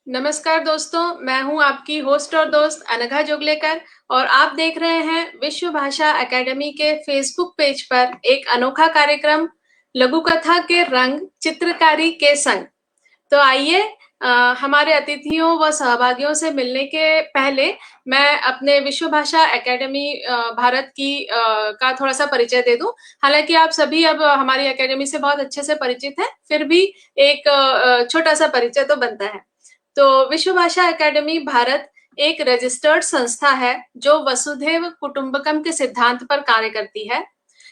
नमस्कार दोस्तों, मैं हूं आपकी होस्ट और दोस्त अनघा जोगलेकर और आप देख रहे हैं विश्व भाषा एकेडमी के फेसबुक पेज पर एक अनोखा कार्यक्रम लघु कथा के रंग चित्रकारी के संग। तो आइए हमारे अतिथियों व सहभागियों से मिलने के पहले मैं अपने विश्व भाषा एकेडमी भारत की का थोड़ा सा परिचय दे दूं। हालांकि आप सभी अब हमारी एकेडमी से बहुत अच्छे से परिचित हैं, फिर भी एक छोटा सा परिचय तो बनता है। तो विश्व भाषा एकेडमी भारत एक रजिस्टर्ड संस्था है जो वसुधैव कुटुंबकम के सिद्धांत पर कार्य करती है।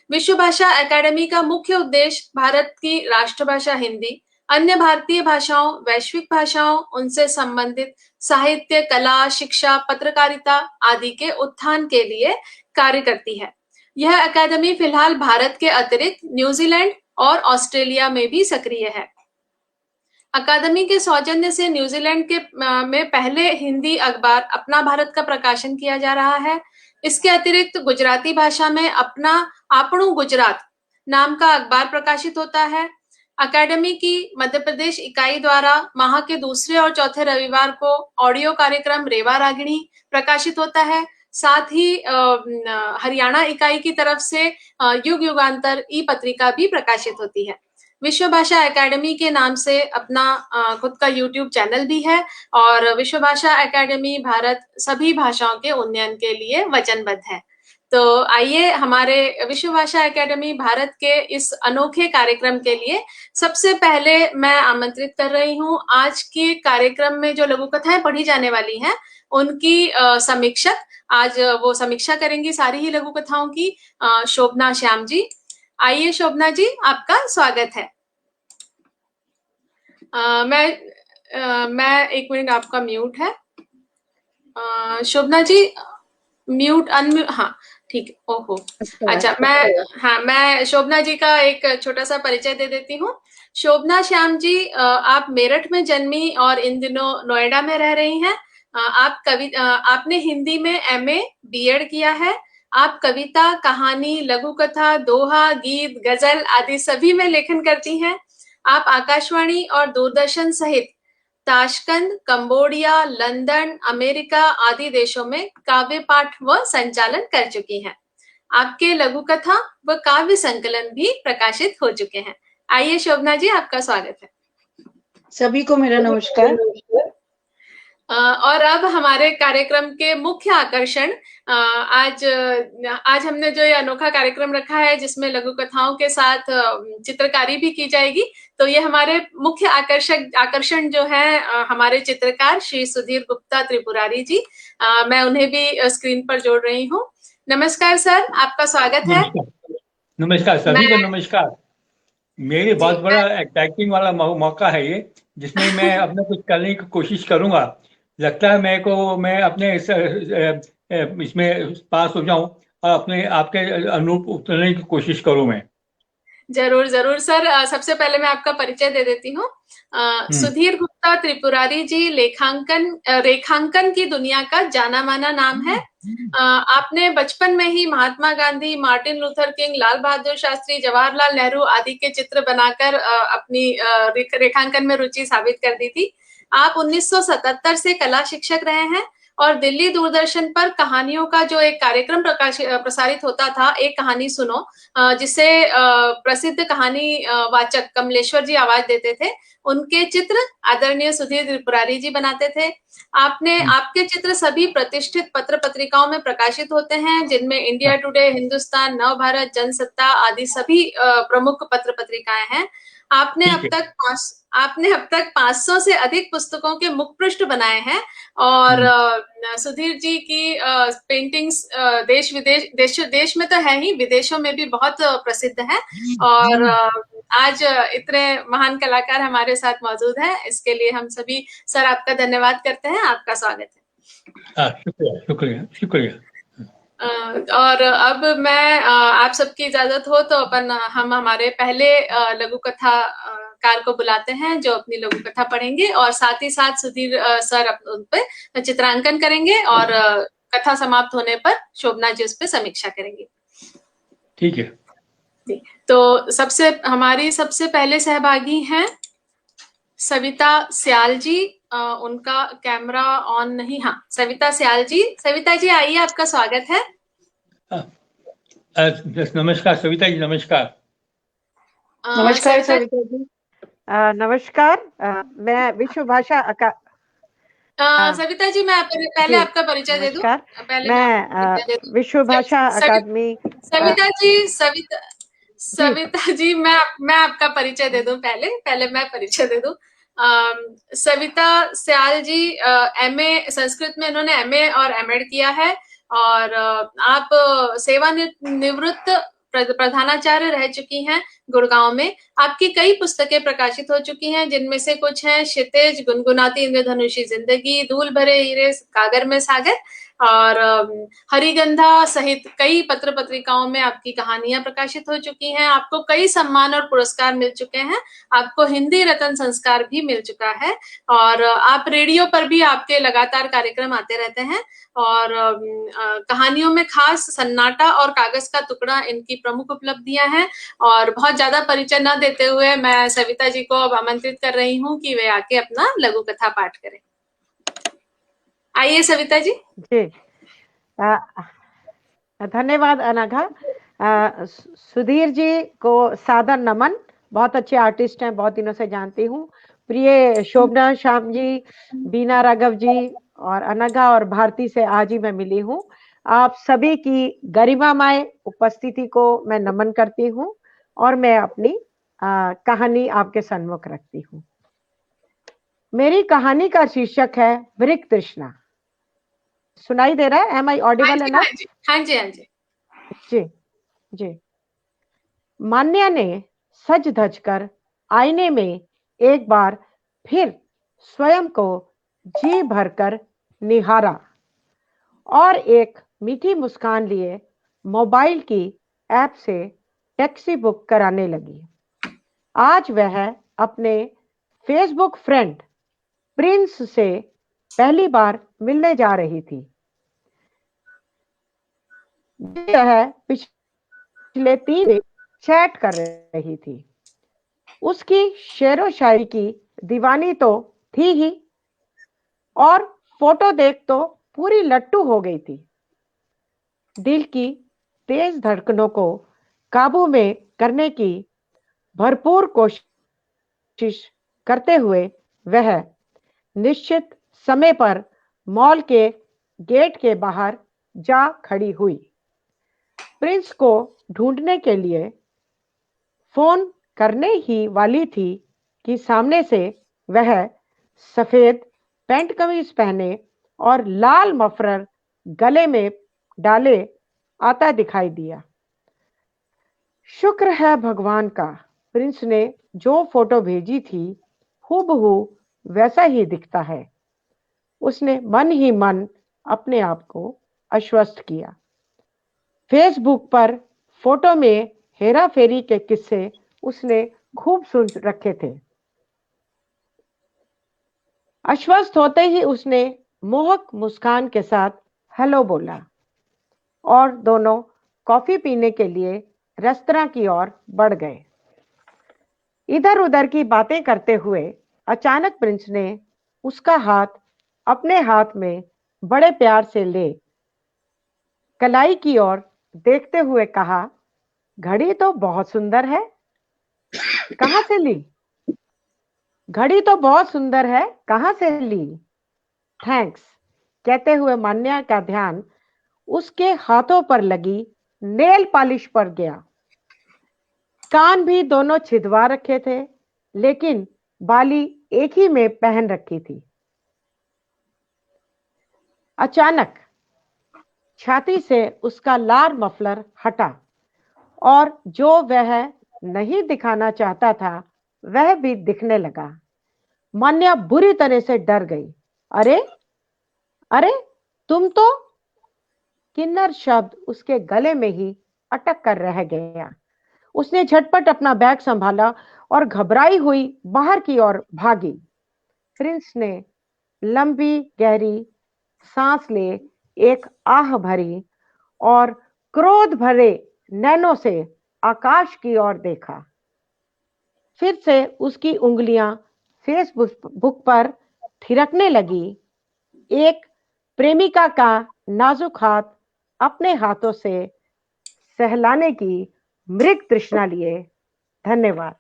विश्व भाषा एकेडमी का मुख्य उद्देश्य भारत की राष्ट्रभाषा हिंदी, अन्य भारतीय भाषाओं, वैश्विक भाषाओं, उनसे संबंधित साहित्य, कला, शिक्षा, पत्रकारिता आदि के उत्थान के लिए कार्य करती है। यह अकादमी फिलहाल भारत के अतिरिक्त न्यूजीलैंड और ऑस्ट्रेलिया में भी सक्रिय है। अकादमी के सौजन्य से न्यूजीलैंड के में पहले हिंदी अखबार अपना भारत का प्रकाशन किया जा रहा है। इसके अतिरिक्त गुजराती भाषा में अपना आपणु गुजरात नाम का अखबार प्रकाशित होता है। अकादमी की मध्य प्रदेश इकाई द्वारा माह के दूसरे और चौथे रविवार को ऑडियो कार्यक्रम रेवा रागिणी प्रकाशित होता है। साथ ही हरियाणा इकाई की तरफ से युग युगांतर ई पत्रिका भी प्रकाशित होती है। विश्व भाषा एकेडमी के नाम से अपना खुद का यूट्यूब चैनल भी है और विश्व भाषा एकेडमी भारत सभी भाषाओं के उन्नयन के लिए वचनबद्ध है। तो आइए हमारे विश्व भाषा एकेडमी भारत के इस अनोखे कार्यक्रम के लिए सबसे पहले मैं आमंत्रित कर रही हूँ आज के कार्यक्रम में जो लघु कथाएं पढ़ी जाने वाली हैं उनकी समीक्षक आज वो समीक्षा करेंगी सारी ही लघु कथाओं की शोभना श्याम जी। आइए शोभना जी, आपका स्वागत है। मैं एक मिनट, आपका म्यूट है शोभना जी, म्यूट अनम्यूट, हाँ ठीक है। ओहो अच्छा, मैं शोभना जी का एक छोटा सा परिचय दे देती हूँ। शोभना श्याम जी, आप मेरठ में जन्मी और इन दिनों नोएडा में रह रही हैं। आपने हिंदी में एमए बीएड किया है। आप कविता, कहानी, लघु कथा, दोहा, गीत, गजल आदि सभी में लेखन करती हैं। आप आकाशवाणी और दूरदर्शन सहित ताशकंद, कंबोडिया, लंदन, अमेरिका आदि देशों में काव्य पाठ व संचालन कर चुकी हैं। आपके लघु कथा व काव्य संकलन भी प्रकाशित हो चुके हैं। आइए शोभना जी, आपका स्वागत है। सभी को मेरा नमस्कार। और अब हमारे कार्यक्रम के मुख्य आकर्षण, आज हमने जो ये अनोखा कार्यक्रम रखा है जिसमें लघु कथाओं के साथ चित्रकारी भी की जाएगी, तो ये हमारे मुख्य आकर्षण जो है हमारे चित्रकार श्री सुधीर गुप्ता त्रिपुरारी जी। मैं उन्हें भी स्क्रीन पर जोड़ रही हूँ। नमस्कार सर, आपका स्वागत है। नमस्कार सभी को नमस्कार। मेरे बहुत बड़ा एक्टिंग वाला मौका है ये, जिसमें मैं अपना कुछ करने की कोशिश करूंगा। लगता है मैं अपने इसमें पास हो जाऊं और अपने आपके अनुरूप उतरने की कोशिश करूं मैं। जरूर जरूर सर, सबसे पहले मैं आपका परिचय दे देती हूँ। सुधीर गुप्ता त्रिपुरारी जी रेखांकन की दुनिया का जाना माना नाम है। आपने बचपन में ही Mahatma Gandhi, Martin Luther king, Lal Bahadur Shastri, Jawaharlal Nehru आदि के चित्र बनाकर अपनी रेखांकन में रुचि साबित कर दी थी। आप 1977 से कला शिक्षक रहे हैं और दिल्ली दूरदर्शन पर कहानियों का जो एक कार्यक्रम प्रसारित होता था, एक कहानी सुनो, जिसे प्रसिद्ध कहानी वाचक कमलेश्वर जी आवाज देते थे, उनके चित्र आदरणीय सुधीर त्रिपुरारी जी बनाते थे। आपके चित्र सभी प्रतिष्ठित पत्र पत्रिकाओं में प्रकाशित होते हैं, जिनमें इंडिया टुडे, हिंदुस्तान, नव भारत, जनसत्ता आदि सभी प्रमुख पत्र पत्रिकाएं हैं। आपने अब तक 500 से अधिक पुस्तकों के मुख पृष्ठ बनाए हैं और सुधीर जी की पेंटिंग्स देश में तो है ही, विदेशों में भी बहुत प्रसिद्ध है। और आज इतने महान कलाकार हमारे साथ मौजूद हैं, इसके लिए हम सभी सर आपका धन्यवाद करते हैं। आपका स्वागत है। शुक्रिया शुक्रिया शुक्रिया। और अब मैं आप सबकी इजाजत हो तो हम हमारे पहले लघु कथा कार को बुलाते हैं जो अपनी लघु कथा पढ़ेंगे और साथ ही साथ सुधीर सर उन पे चित्रांकन करेंगे और कथा समाप्त होने पर शोभना जी उस पर समीक्षा करेंगी। ठीक है। तो हमारी सबसे पहले सहभागी हैं सविता स्याल जी, उनका कैमरा ऑन नहीं, हाँ सविता स्याल जी, सविता जी आइए, आपका स्वागत है। नमस्कार सविता जी, नमस्कार। नमस्कार सविता सविता जी। नमस्कार। मैं विश्व भाषा सविता जी, मैं पहले जी आपका परिचय दे दूं। नमस्कार। पहले मैं विश्व भाषा अकादमी सविता जी, सविता जी, मैं आपका परिचय दे दूं। पहले मैं परिचय दे दूं। सविता स्याल जी एमए संस्कृत में, इन्होंने एमए और एमएड किया है, और आप सेवानिवृत्त प्रधानाचार्य रह चुकी हैं गुड़गांव में। आपकी कई पुस्तकें प्रकाशित हो चुकी हैं, जिनमें से कुछ हैं क्षितिज, गुनगुनाती इंद्रधनुषी जिंदगी, धूल भरे हीरे, कागर में सागर, और हरिगंधा सहित कई पत्र पत्रिकाओं में आपकी कहानियां प्रकाशित हो चुकी हैं। आपको कई सम्मान और पुरस्कार मिल चुके हैं। आपको हिंदी रत्न संस्कार भी मिल चुका है, और आप रेडियो पर भी, आपके लगातार कार्यक्रम आते रहते हैं, और कहानियों में खास सन्नाटा और कागज का टुकड़ा इनकी प्रमुख उपलब्धियां हैं। और बहुत ज्यादा परिचय न देते हुए मैं सविता जी को अब आमंत्रित कर रही हूँ कि वे आके अपना लघु कथा पाठ करें। आइए सविता जी। जी धन्यवाद अनघा। सुधीर जी को सादर नमन, बहुत अच्छे आर्टिस्ट हैं, बहुत दिनों से जानती हूँ। प्रिय शोभना श्याम जी, बीना राघव जी और अनघा और भारती से आज ही मैं मिली हूँ। आप सभी की गरिमामय उपस्थिति को मैं नमन करती हूँ और मैं अपनी कहानी आपके सम्मुख रखती हूँ। मेरी कहानी का शीर्षक है वृक तृष्णा। सुनाई दे रहा है? एम आई ऑडिबल है ना? हाँ जी, हाँ जी। जी जी। मान्या ने सज धज कर आईने में एक बार फिर स्वयं को जी भरकर निहारा और एक मीठी मुस्कान लिए मोबाइल की ऐप से टैक्सी बुक कराने लगी। आज वह अपने फेसबुक फ्रेंड प्रिंस से पहली बार मिलने जा रही थी। वह पिछले 3 दिन चैट कर रही थी। उसकी शेरो शायरी की दीवानी तो थी ही, और फोटो देख तो पूरी लट्टू हो गई थी। दिल की तेज धड़कनों को काबू में करने की भरपूर कोशिश करते हुए वह निश्चित समय पर मॉल के गेट के बाहर जा खड़ी हुई। प्रिंस को ढूंढने के लिए फोन करने ही वाली थी कि सामने से वह सफेद पैंट कमीज पहने और लाल मफलर गले में डाले आता दिखाई दिया। शुक्र है भगवान का, प्रिंस ने जो फोटो भेजी थी हूबहू वैसा ही दिखता है। उसने मन ही मन अपने आप को आश्वस्त किया। फेसबुक पर फोटो में हेरा फेरी के किस्से उसने खूब सुन रखे थे। आश्वस्त होते ही उसने मोहक मुस्कान के साथ हेलो बोला और दोनों कॉफी पीने के लिए रेस्तरां की ओर बढ़ गए। इधर उधर की बातें करते हुए अचानक प्रिंस ने उसका हाथ अपने हाथ में बड़े प्यार से ले कलाई की ओर देखते हुए कहा, घड़ी तो बहुत सुंदर है, कहां से ली? घड़ी तो बहुत सुंदर है, कहां से ली? थैंक्स कहते हुए मान्या का ध्यान उसके हाथों पर लगी नेल पॉलिश पर गया। कान भी दोनों छिदवा रखे थे, लेकिन बाली एक ही में पहन रखी थी। अचानक छाती से उसका लाल मफलर हटा और जो वह नहीं दिखाना चाहता था वह भी दिखने लगा। मान्या बुरी तरह से डर गई। अरे अरे तुम तो! किन्नर शब्द उसके गले में ही अटक कर रह गया। उसने झटपट अपना बैग संभाला और घबराई हुई बाहर की ओर भागी। प्रिंस ने लंबी गहरी सांस ले एक आह भरी और क्रोध भरे नैनों से आकाश की ओर देखा। फिर से उसकी उंगलियां फेसबुक पर थिरकने लगी। एक प्रेमिका का नाजुक हाथ अपने हाथों से सहलाने की मृग तृष्णा लिए। धन्यवाद।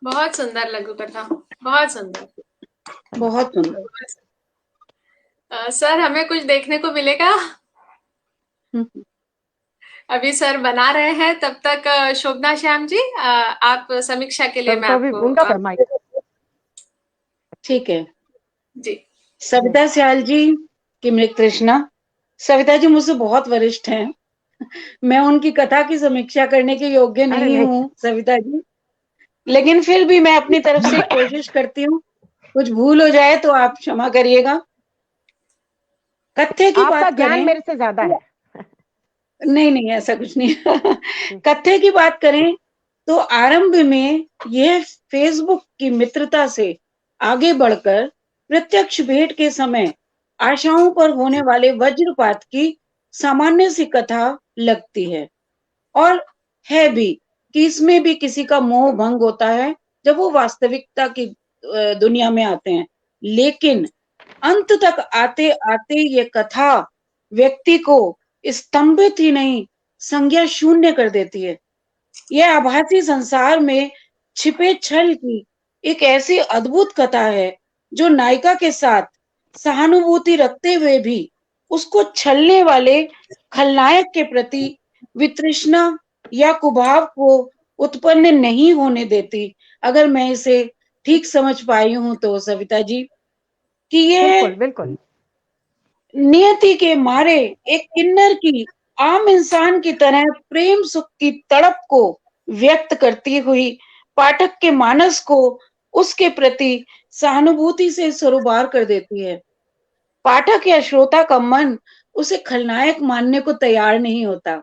बहुत सुंदर लघु कथा, बहुत सुंदर, बहुत सुंदर। सर हमें कुछ देखने को मिलेगा? अभी सर बना रहे हैं, तब तक शोभना श्याम जी आप समीक्षा के लिए मैं आपको ठीक है जी। सविता सियाल जी की मृग तृष्णा। सविता जी मुझसे बहुत वरिष्ठ हैं, मैं उनकी कथा की समीक्षा करने के योग्य नहीं हूँ सविता जी, लेकिन फिर भी मैं अपनी तरफ से कोशिश करती हूँ। कुछ भूल हो जाए तो आप क्षमा करिएगा। कथ्य की बात करें, मेरे से ज्यादा है। नहीं ऐसा कुछ नहीं। कथ्य की बात करें तो आरंभ में यह फेसबुक की मित्रता से आगे बढ़कर प्रत्यक्ष भेंट के समय आशाओं पर होने वाले वज्रपात की सामान्य सी कथा लगती है, और है भी कि इसमें भी किसी का मोह भंग होता है जब वो वास्तविकता की दुनिया में आते हैं। लेकिन अंत तक आते आते ये कथा व्यक्ति को स्तंभित ही नहीं, संज्ञा शून्य कर देती है। यह आभासी संसार में छिपे छल की एक ऐसी अद्भुत कथा है जो नायिका के साथ सहानुभूति रखते हुए भी उसको छलने वाले खलनायक के प्रति वितृष्णा या कुभाव को उत्पन्न नहीं होने देती। अगर मैं इसे ठीक समझ पाई हूं तो सविता जी, कि यह बिल्कुल नियति के मारे एक किन्नर की आम इंसान की तरह प्रेम सुख की तड़प को व्यक्त करती हुई पाठक के मानस को उसके प्रति सहानुभूति से सरोबार कर देती है। पाठक या श्रोता का मन उसे खलनायक मानने को तैयार नहीं होता।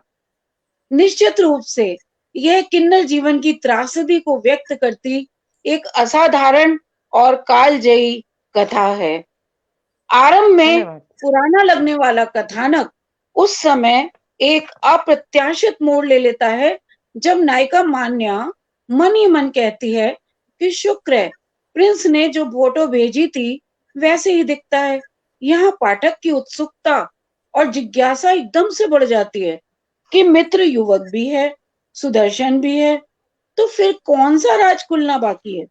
निश्चित रूप से यह किन्नर जीवन की त्रासदी को व्यक्त करती एक असाधारण और कालजयी कथा है। आरंभ में पुराना लगने वाला कथानक उस समय एक अप्रत्याशित मोड़ ले लेता है जब नायिका मान्या मन ही मन कहती है कि शुक्र है प्रिंस ने जो फोटो भेजी थी वैसे ही दिखता है। यहाँ पाठक की उत्सुकता और जिज्ञासा एकदम से बढ़ जाती है कि मित्र युवक भी है, सुदर्शन भी है, तो फिर कौन सा राज खुलना बाकी है।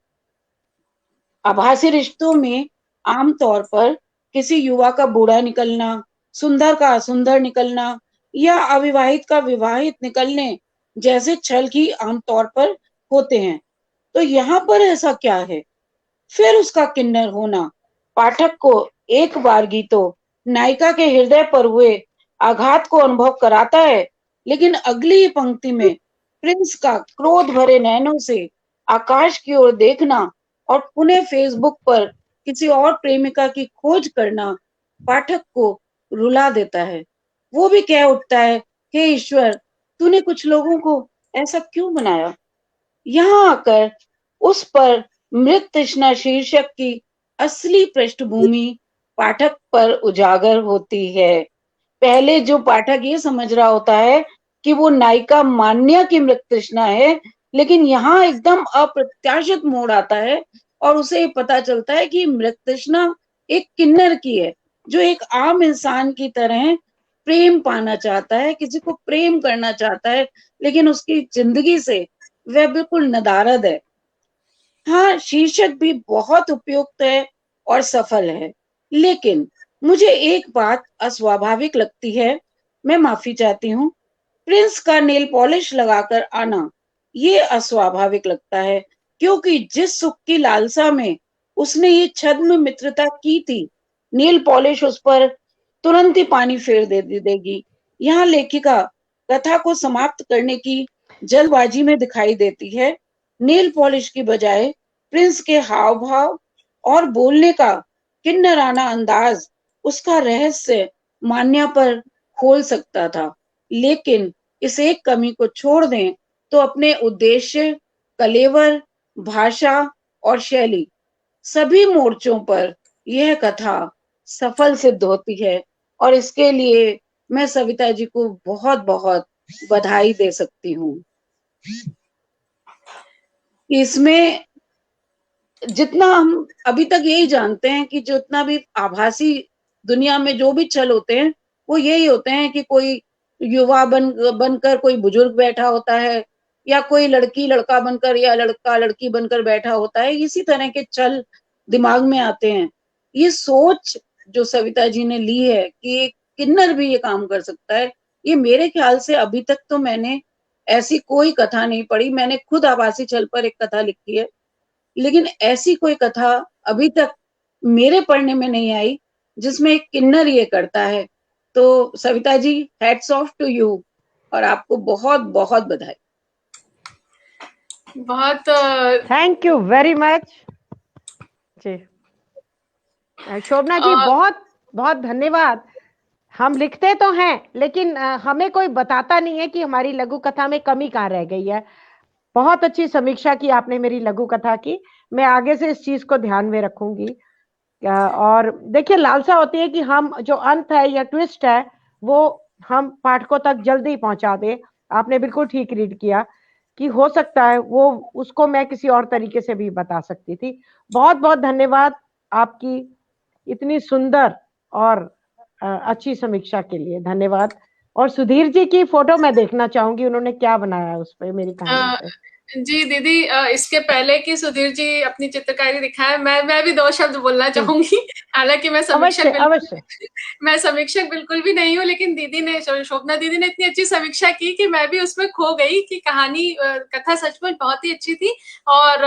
आभासी रिश्तों में आमतौर पर किसी युवा का बूढ़ा निकलना, सुंदर का असुंदर निकलना या अविवाहित का विवाहित निकलने जैसे छल की आमतौर पर होते हैं। तो यहाँ पर ऐसा क्या है? फिर उसका किन्नर होना पाठक को एक बारगी तो नायिका के हृदय पर हुए आघात को अनुभव कराता है, लेकिन अगली ही पंक्ति में प्रिंस का क्रोध भरे नैनों से आकाश की ओर देखना और पुनः फेसबुक पर किसी और प्रेमिका की खोज करना पाठक को रुला देता है। वो भी कह उठता है, हे ईश्वर, तूने कुछ लोगों को ऐसा क्यों बनाया। यहाँ आकर उस पर मृत तृष्णा शीर्षक की असली पृष्ठभूमि पाठक पर उजागर होती है। पहले जो पाठक ये समझ रहा होता है कि वो नायिका मान्या की मृत तृष्णा है, लेकिन यहाँ एकदम अप्रत्याशित मोड़ आता है और उसे पता चलता है कि मृत तृष्णा एक किन्नर की है जो एक आम इंसान की तरह प्रेम पाना चाहता है, किसी को प्रेम करना चाहता है, लेकिन उसकी जिंदगी से वह बिल्कुल नदारद है। हाँ, शीर्षक भी बहुत उपयुक्त है और सफल है, लेकिन मुझे एक बात अस्वाभाविक लगती है। मैं माफी चाहती हूँ। प्रिंस का नेल पॉलिश लगाकर आना ये अस्वाभाविक लगता है, क्योंकि जिस सुख की लालसा में उसने ये छद्म मित्रता की थी, नेल पॉलिश उस पर तुरंत ही पानी फेर देगी। यहाँ लेखिका कथा को समाप्त करने की जल्दबाजी में दिखाई देती है। नेल पॉलिश की बजाय प्रिंस के हाव भाव और बोलने का किन्नराना अंदाज उसका रहस्य मान्या पर खोल सकता था, लेकिन इस एक कमी को छोड़ दें तो अपने उद्देश्य, कलेवर, भाषा और शैली सभी मोर्चों पर यह कथा सफल सिद्ध होती है, और इसके लिए मैं सविता जी को बहुत बहुत बधाई दे सकती हूँ। इसमें जितना हम अभी तक यही जानते हैं कि जितना भी आभासी दुनिया में जो भी छल होते हैं वो यही होते हैं कि कोई युवा बनकर कोई बुजुर्ग बैठा होता है, या कोई लड़की लड़का बनकर या लड़का लड़की बनकर बैठा होता है। इसी तरह के छल दिमाग में आते हैं। ये सोच जो सविता जी ने ली है कि किन्नर भी ये काम कर सकता है, ये मेरे ख्याल से अभी तक तो मैंने ऐसी कोई कथा नहीं पढ़ी। मैंने खुद आभासी छल पर एक कथा लिखी है, लेकिन ऐसी कोई कथा अभी तक मेरे पढ़ने में नहीं आई जिसमें एक किन्नर ये करता है। तो Savita ji, hats off to you, और आपको बहुत बहुत बधाई। बहुत थैंक यू वेरी मच जी। शोभना जी, बहुत बहुत धन्यवाद। हम लिखते तो हैं लेकिन हमें कोई बताता नहीं है कि हमारी लघु कथा में कमी कहाँ रह गई है। बहुत अच्छी समीक्षा की आपने मेरी लघु कथा की। मैं आगे से इस चीज को ध्यान में रखूंगी। और देखिए, लालसा होती है कि हम जो अंत है या ट्विस्ट है वो हम पाठकों तक जल्दी पहुंचा दें। आपने बिल्कुल ठीक रीड किया कि हो सकता है वो उसको मैं किसी और तरीके से भी बता सकती थी। बहुत बहुत धन्यवाद आपकी इतनी सुंदर और अच्छी समीक्षा के लिए। धन्यवाद। और सुधीर जी की फोटो मैं देखना चाहूंगी, उन्होंने क्या बनाया उस पे मेरी कहानी पे। जी दीदी, इसके पहले कि सुधीर जी अपनी चित्रकारी दिखाए, मैं भी 2 शब्द बोलना चाहूंगी। हालांकि मैं समीक्षक बिल्कुल भी नहीं हूँ, लेकिन दीदी ने, शोभना दीदी ने इतनी अच्छी समीक्षा की कि मैं भी उसमें खो गई कि कहानी, कथा सचमुच बहुत ही अच्छी थी। और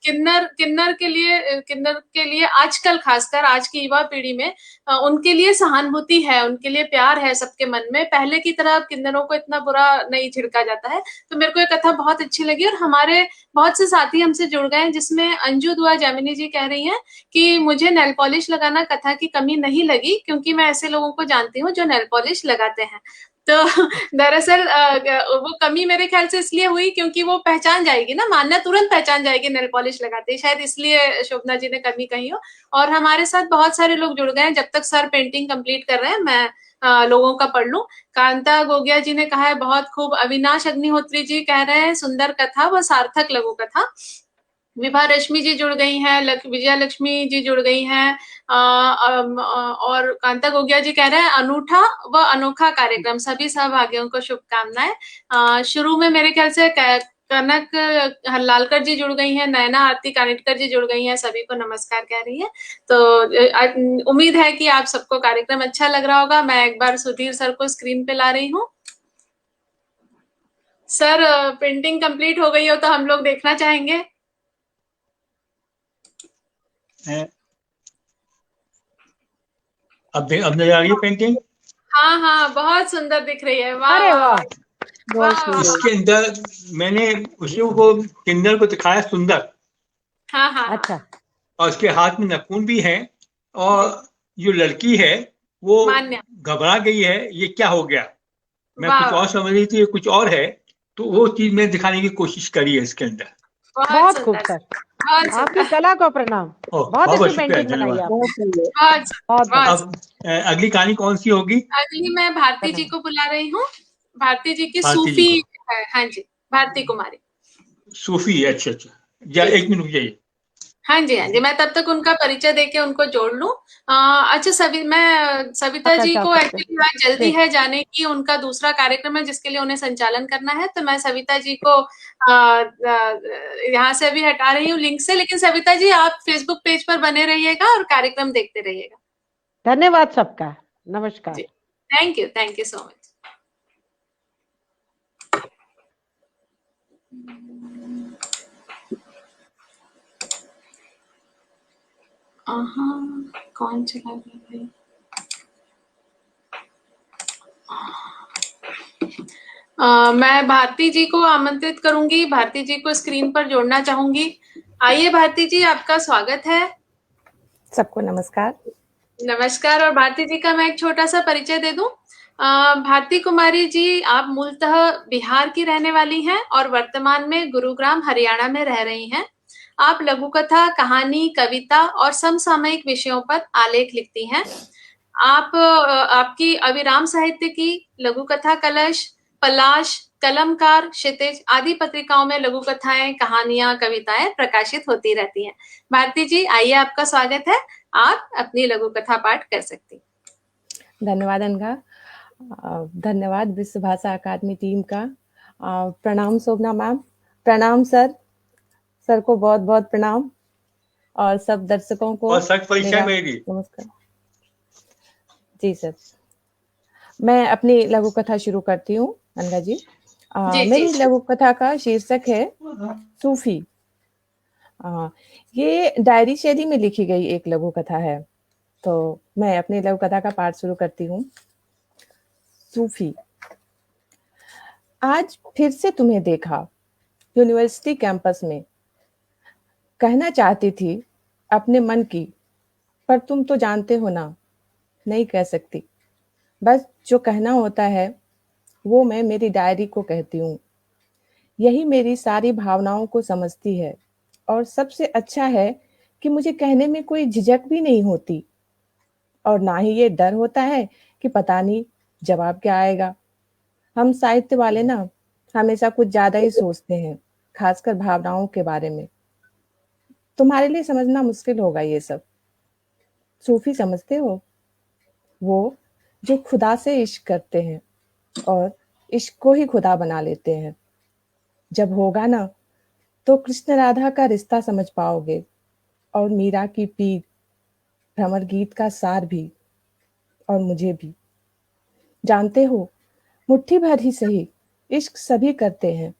किन्नर के लिए आजकल, खासकर आज की युवा पीढ़ी में उनके लिए सहानुभूति है, उनके लिए प्यार है सबके मन में। पहले की तरह किन्नरों को इतना बुरा नहीं झिड़का जाता है। तो मेरे को ये कथा बहुत अच्छी लगी। और हमारे बहुत से साथी हमसे जुड़ गए हैं, जिसमें अंजू दुआ जैमिनी जी कह रही हैं कि मुझे नेल पॉलिश लगाना कथा की कमी नहीं लगी, क्योंकि मैं ऐसे लोगों को जानती हूँ जो नेल पॉलिश लगाते हैं। तो दरअसल वो कमी मेरे ख्याल से इसलिए हुई क्योंकि वो पहचान जाएगी ना, मान्या तुरंत पहचान जाएगी नेल पॉलिश लगाते ही, शायद इसलिए शोभना जी ने कमी कही हो। और हमारे साथ बहुत सारे लोग जुड़ गए हैं। जब तक सर पेंटिंग कंप्लीट कर रहे हैं, मैं लोगों का पढ़ लूं। कांता गोगिया जी ने कहा है बहुत खूब। अविनाश अग्निहोत्री जी कह रहे हैं सुंदर कथा व सार्थक लघु कथा। विभा रश्मि जी जुड़ गई हैं, विजया लक्ष्मी जी जुड़ गई हैं, और कांता गोगिया जी कह रहे हैं अनूठा व अनोखा कार्यक्रम, सभी सहभागियों को शुभकामनाएं। शुरू में मेरे ख्याल से कनक हल्लालकर जी जुड़ गई हैं, नयना आरती कानिटकर जी जुड़ गई हैं, सभी को नमस्कार कह रही है। तो उम्मीद है कि आप सबको कार्यक्रम अच्छा लग रहा होगा। मैं एक बार सुधीर सर को स्क्रीन पे ला रही हूँ। सर, प्रिंटिंग कंप्लीट हो गई हो तो हम लोग देखना चाहेंगे। अब नजर आ रही है पेंटिंग? हाँ, बहुत सुंदर दिख रही है। वाह अरे वाह वाह। इसके अंदर मैंने उसी को, किन्नर को दिखाया सुंदर। हाँ। अच्छा। और उसके हाथ में नखून भी है, और जो लड़की है वो घबरा गई है, ये क्या हो गया। मैं कुछ और समझ रही थी, कुछ और है। तो वो चीज मैंने दिखाने की कोशिश करी है इसके अंदर। बहुत खूब सर, आपकी कला को प्रणाम। बहुत अच्छी पेंटिंग बनाई आपने। अब अगली कहानी कौन सी होगी? अगली मैं भारती जी को बुला रही हूँ। भारती जी की सूफी है। हाँ जी, भारती कुमारी सूफी। अच्छा, एक मिनट जाइए। हाँ जी, मैं तब तक उनका परिचय देके उनको जोड़ लूं। अच्छा, मैं सविता जी को एक्चुअली आज जल्दी है जाने की, उनका दूसरा कार्यक्रम है जिसके लिए उन्हें संचालन करना है। तो मैं सविता जी को यहाँ से अभी हटा रही हूँ लिंक से। लेकिन सविता जी, आप फेसबुक पेज पर बने रहिएगा और कार्यक्रम देखते रहिएगा। धन्यवाद सबका। नमस्कार। Thank you so much. कौन चला गया भाई? मैं भारती जी को आमंत्रित करूंगी, भारती जी को स्क्रीन पर जोड़ना चाहूंगी। आइए भारती जी, आपका स्वागत है। सबको नमस्कार। नमस्कार। और भारती जी का मैं एक छोटा सा परिचय दे दूं। भारती कुमारी जी, आप मूलतः बिहार की रहने वाली हैं और वर्तमान में गुरुग्राम हरियाणा में रह रही हैं। आप लघु कथा, कहानी, कविता और समसामयिक विषयों पर आलेख लिखती हैं। आपकी अविराम साहित्य की लघु कथा कलश, पलाश, कलमकार, क्षितिज आदि पत्रिकाओं में लघु कथाएं, कहानियां, कविताएं प्रकाशित होती रहती हैं। भारती जी, आइए, आपका स्वागत है। आप अपनी लघु कथा पाठ कर सकती हैं। धन्यवाद अनघा। धन्यवाद विश्व भाषा अकादमी टीम का। प्रणाम शोभना मैम, प्रणाम सर, सर को बहुत बहुत प्रणाम, और सब दर्शकों को और सच परिचय मेरी। नमस्कार जी सर। मैं अपनी लघु कथा शुरू करती हूँ अनघा जी। मेरी लघु कथा का शीर्षक है सूफी। ये डायरी शैली में लिखी गई एक लघु कथा है, तो मैं अपनी लघु कथा का पाठ शुरू करती हूँ। सूफी। आज फिर से तुम्हें देखा यूनिवर्सिटी कैंपस में। कहना चाहती थी अपने मन की, पर तुम तो जानते हो ना, नहीं कह सकती। बस जो कहना होता है वो मैं मेरी डायरी को कहती हूँ। यही मेरी सारी भावनाओं को समझती है, और सबसे अच्छा है कि मुझे कहने में कोई झिझक भी नहीं होती, और ना ही ये डर होता है कि पता नहीं जवाब क्या आएगा। हम साहित्य वाले ना हमेशा कुछ ज्यादा ही सोचते हैं, खासकर भावनाओं के बारे में। तुम्हारे लिए समझना मुश्किल होगा ये सब। सूफी समझते हो? वो जो खुदा से इश्क करते हैं और इश्क को ही खुदा बना लेते हैं। जब होगा ना तो कृष्ण राधा का रिश्ता समझ पाओगे, और मीरा की पीर, भ्रमर गीत का सार भी, और मुझे भी। जानते हो, मुट्ठी भर ही सही इश्क सभी करते हैं,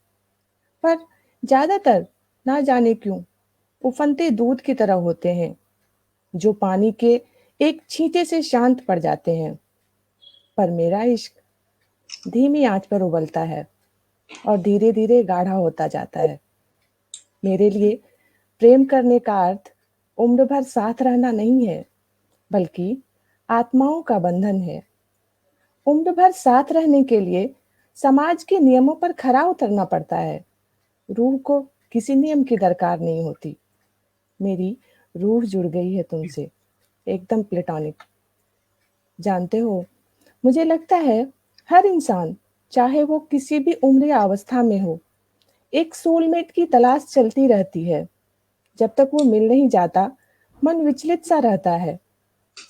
पर ज्यादातर ना जाने क्यों उफनते दूध की तरह होते हैं, जो पानी के एक छींटे से शांत पड़ जाते हैं। पर मेरा इश्क धीमी आंच पर उबलता है और धीरे धीरे गाढ़ा होता जाता है। मेरे लिए प्रेम करने का अर्थ उम्र भर साथ रहना नहीं है, बल्कि आत्माओं का बंधन है। उम्र भर साथ रहने के लिए समाज के नियमों पर खरा उतरना पड़ता है। रूह को किसी नियम की दरकार नहीं होती। मेरी रूह जुड़ गई है तुमसे, एकदम प्लेटोनिक। जानते हो, मुझे लगता है हर इंसान, चाहे वो किसी भी उम्र या अवस्था में हो, एक सोलमेट की तलाश चलती रहती है। जब तक वो मिल नहीं जाता, मन विचलित सा रहता है।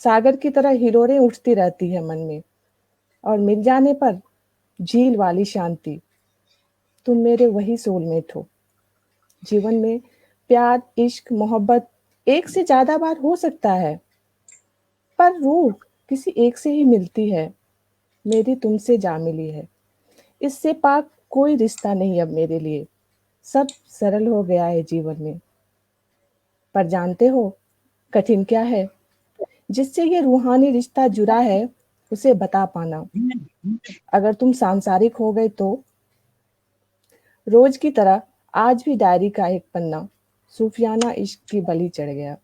सागर की तरह हिलोरें उठती रहती है मन में, और मिल जाने पर झील वाली शांति। तुम मेरे वही सोलमेट हो। जीवन में प्यार, इश्क, मोहब्बत एक से ज्यादा बार हो सकता है, पर रूह किसी एक से ही मिलती है। मेरी तुमसे जा मिली है। इससे पाक कोई रिश्ता नहीं अब मेरे लिए। सब सरल हो गया है जीवन में। पर जानते हो कठिन क्या है? जिससे ये रूहानी रिश्ता जुड़ा है, उसे बता पाना। अगर तुम सांसारिक हो गए तो रोज की तरह आज भी डायरी का एक पन्ना सूफियाना इश्क की बलि चढ़ गया।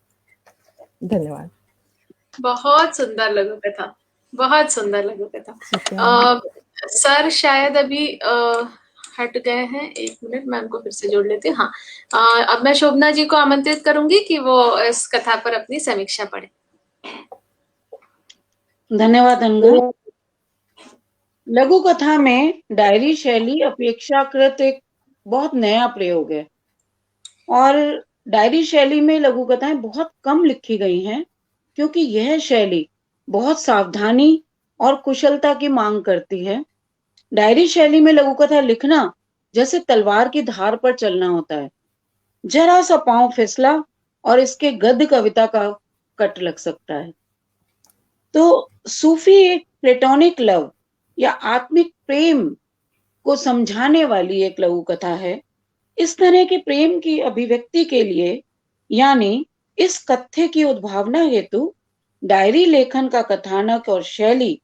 धन्यवाद। बहुत सुंदर लघु कथा, बहुत सुंदर लघु कथा। सर शायद अभी हट गए हैं। एक मिनट, मैं उनको फिर से जोड़ लेती हूँ। हाँ, अब मैं शोभना जी को आमंत्रित करूंगी कि वो इस कथा पर अपनी समीक्षा पढ़े। धन्यवाद अनघा। लघु कथा में डायरी शैली अपेक्षाकृत एक बहुत नया प्रयोग है, और डायरी शैली में लघु कथाएं बहुत कम लिखी गई हैं, क्योंकि यह शैली बहुत सावधानी और कुशलता की मांग करती है। डायरी शैली में लघु कथा लिखना जैसे तलवार की धार पर चलना होता है। जरा सा पांव फिसला और इसके गद्य कविता का कट लग सकता है। तो सूफी एक प्लेटोनिक लव या आत्मिक प्रेम को समझाने वाली एक लघु कथा है। इस तरह के प्रेम की अभिव्यक्ति के लिए, यानी इस कथ्य की उद्भावना हेतु डायरी लेखन का कथानक और शैली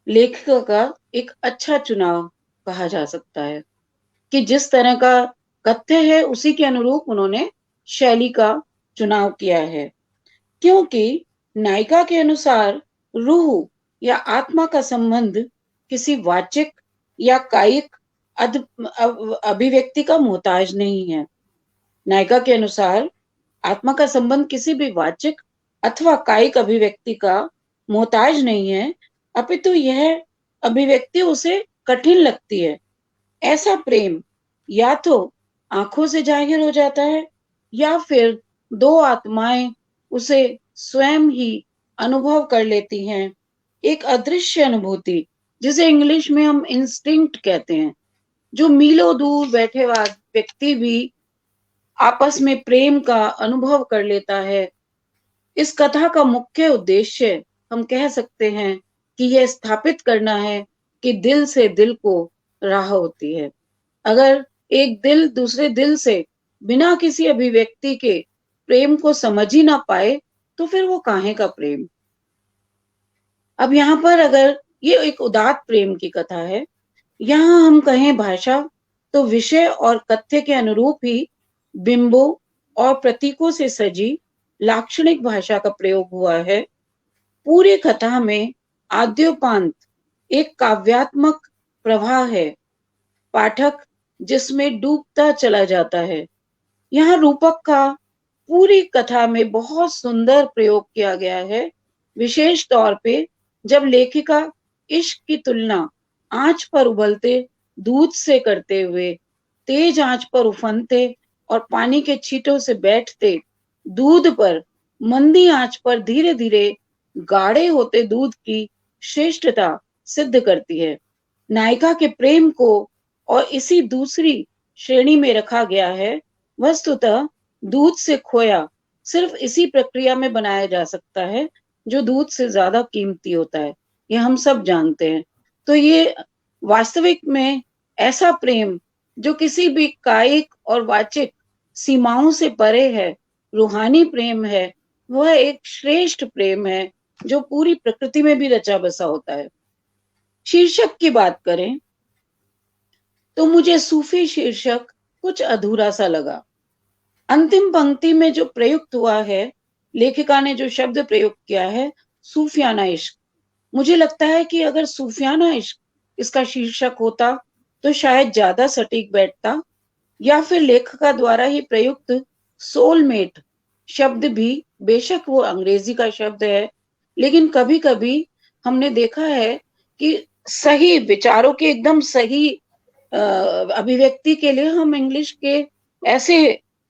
लेखक का एक अच्छा चुनाव कहा जा सकता है, कि जिस तरह का कथ्य है उसी के अनुरूप उन्होंने शैली का चुनाव किया है। क्योंकि नायिका के अनुसार रूह या आत्मा का संबंध किसी वाचिक या कायिक अभिव्यक्ति का मोहताज नहीं है। नायिका के अनुसार आत्मा का संबंध किसी भी वाचिक अथवा कायिक अभिव्यक्ति का मोहताज नहीं है, अपितु यह अभिव्यक्ति उसे कठिन लगती है, ऐसा प्रेम या तो आंखों से जाहिर हो जाता है या फिर दो आत्माएं उसे स्वयं ही अनुभव कर लेती हैं। एक अदृश्य अनुभूति, जिसे इंग्लिश में हम इंस्टिंक्ट कहते हैं, जो मीलों दूर बैठे हुआ व्यक्ति भी आपस में प्रेम का अनुभव कर लेता है। इस कथा का मुख्य उद्देश्य हम कह सकते हैं कि यह स्थापित करना है कि दिल से दिल को राह होती है। अगर एक दिल दूसरे दिल से बिना किसी अभिव्यक्ति के प्रेम को समझ ही ना पाए तो फिर वो काहे का प्रेम। अब यहाँ पर अगर ये एक उदात्त प्रेम की कथा है, यहाँ हम कहें भाषा, तो विषय और कथ्य के अनुरूप ही बिंबों और प्रतीकों से सजी लाक्षणिक भाषा का प्रयोग हुआ है। पूरी कथा में आद्योपांत एक काव्यात्मक प्रवाह है, पाठक जिसमें डूबता चला जाता है। यहाँ रूपक का पूरी कथा में बहुत सुंदर प्रयोग किया गया है, विशेष तौर पे जब लेखिका इश्क की तुलना आंच पर उबलते दूध से करते हुए तेज आंच पर उफनते और पानी के छींटों से बैठते दूध पर मंदी आंच पर धीरे धीरे गाढ़े होते दूध की श्रेष्ठता सिद्ध करती है। नायिका के प्रेम को और इसी दूसरी श्रेणी में रखा गया है। वस्तुतः दूध से खोया सिर्फ इसी प्रक्रिया में बनाया जा सकता है जो दूध से ज्यादा कीमती होता है, ये हम सब जानते हैं। तो ये वास्तविक में ऐसा प्रेम जो किसी भी कायिक और वाचिक सीमाओं से परे है, रूहानी प्रेम है, वह एक श्रेष्ठ प्रेम है जो पूरी प्रकृति में भी रचा बसा होता है। शीर्षक की बात करें तो मुझे सूफी शीर्षक कुछ अधूरा सा लगा। अंतिम पंक्ति में जो प्रयुक्त हुआ है, लेखिका ने जो शब्द प्रयोग किया है, सूफियाना इश्क, मुझे लगता है कि अगर सूफियाना इश्क इसका शीर्षक होता तो शायद ज्यादा सटीक बैठता, या फिर लेखिका द्वारा ही प्रयुक्त सोलमेट शब्द भी, बेशक वो अंग्रेजी का शब्द है, लेकिन कभी कभी हमने देखा है कि सही विचारों के एकदम सही अभिव्यक्ति के लिए हम इंग्लिश के ऐसे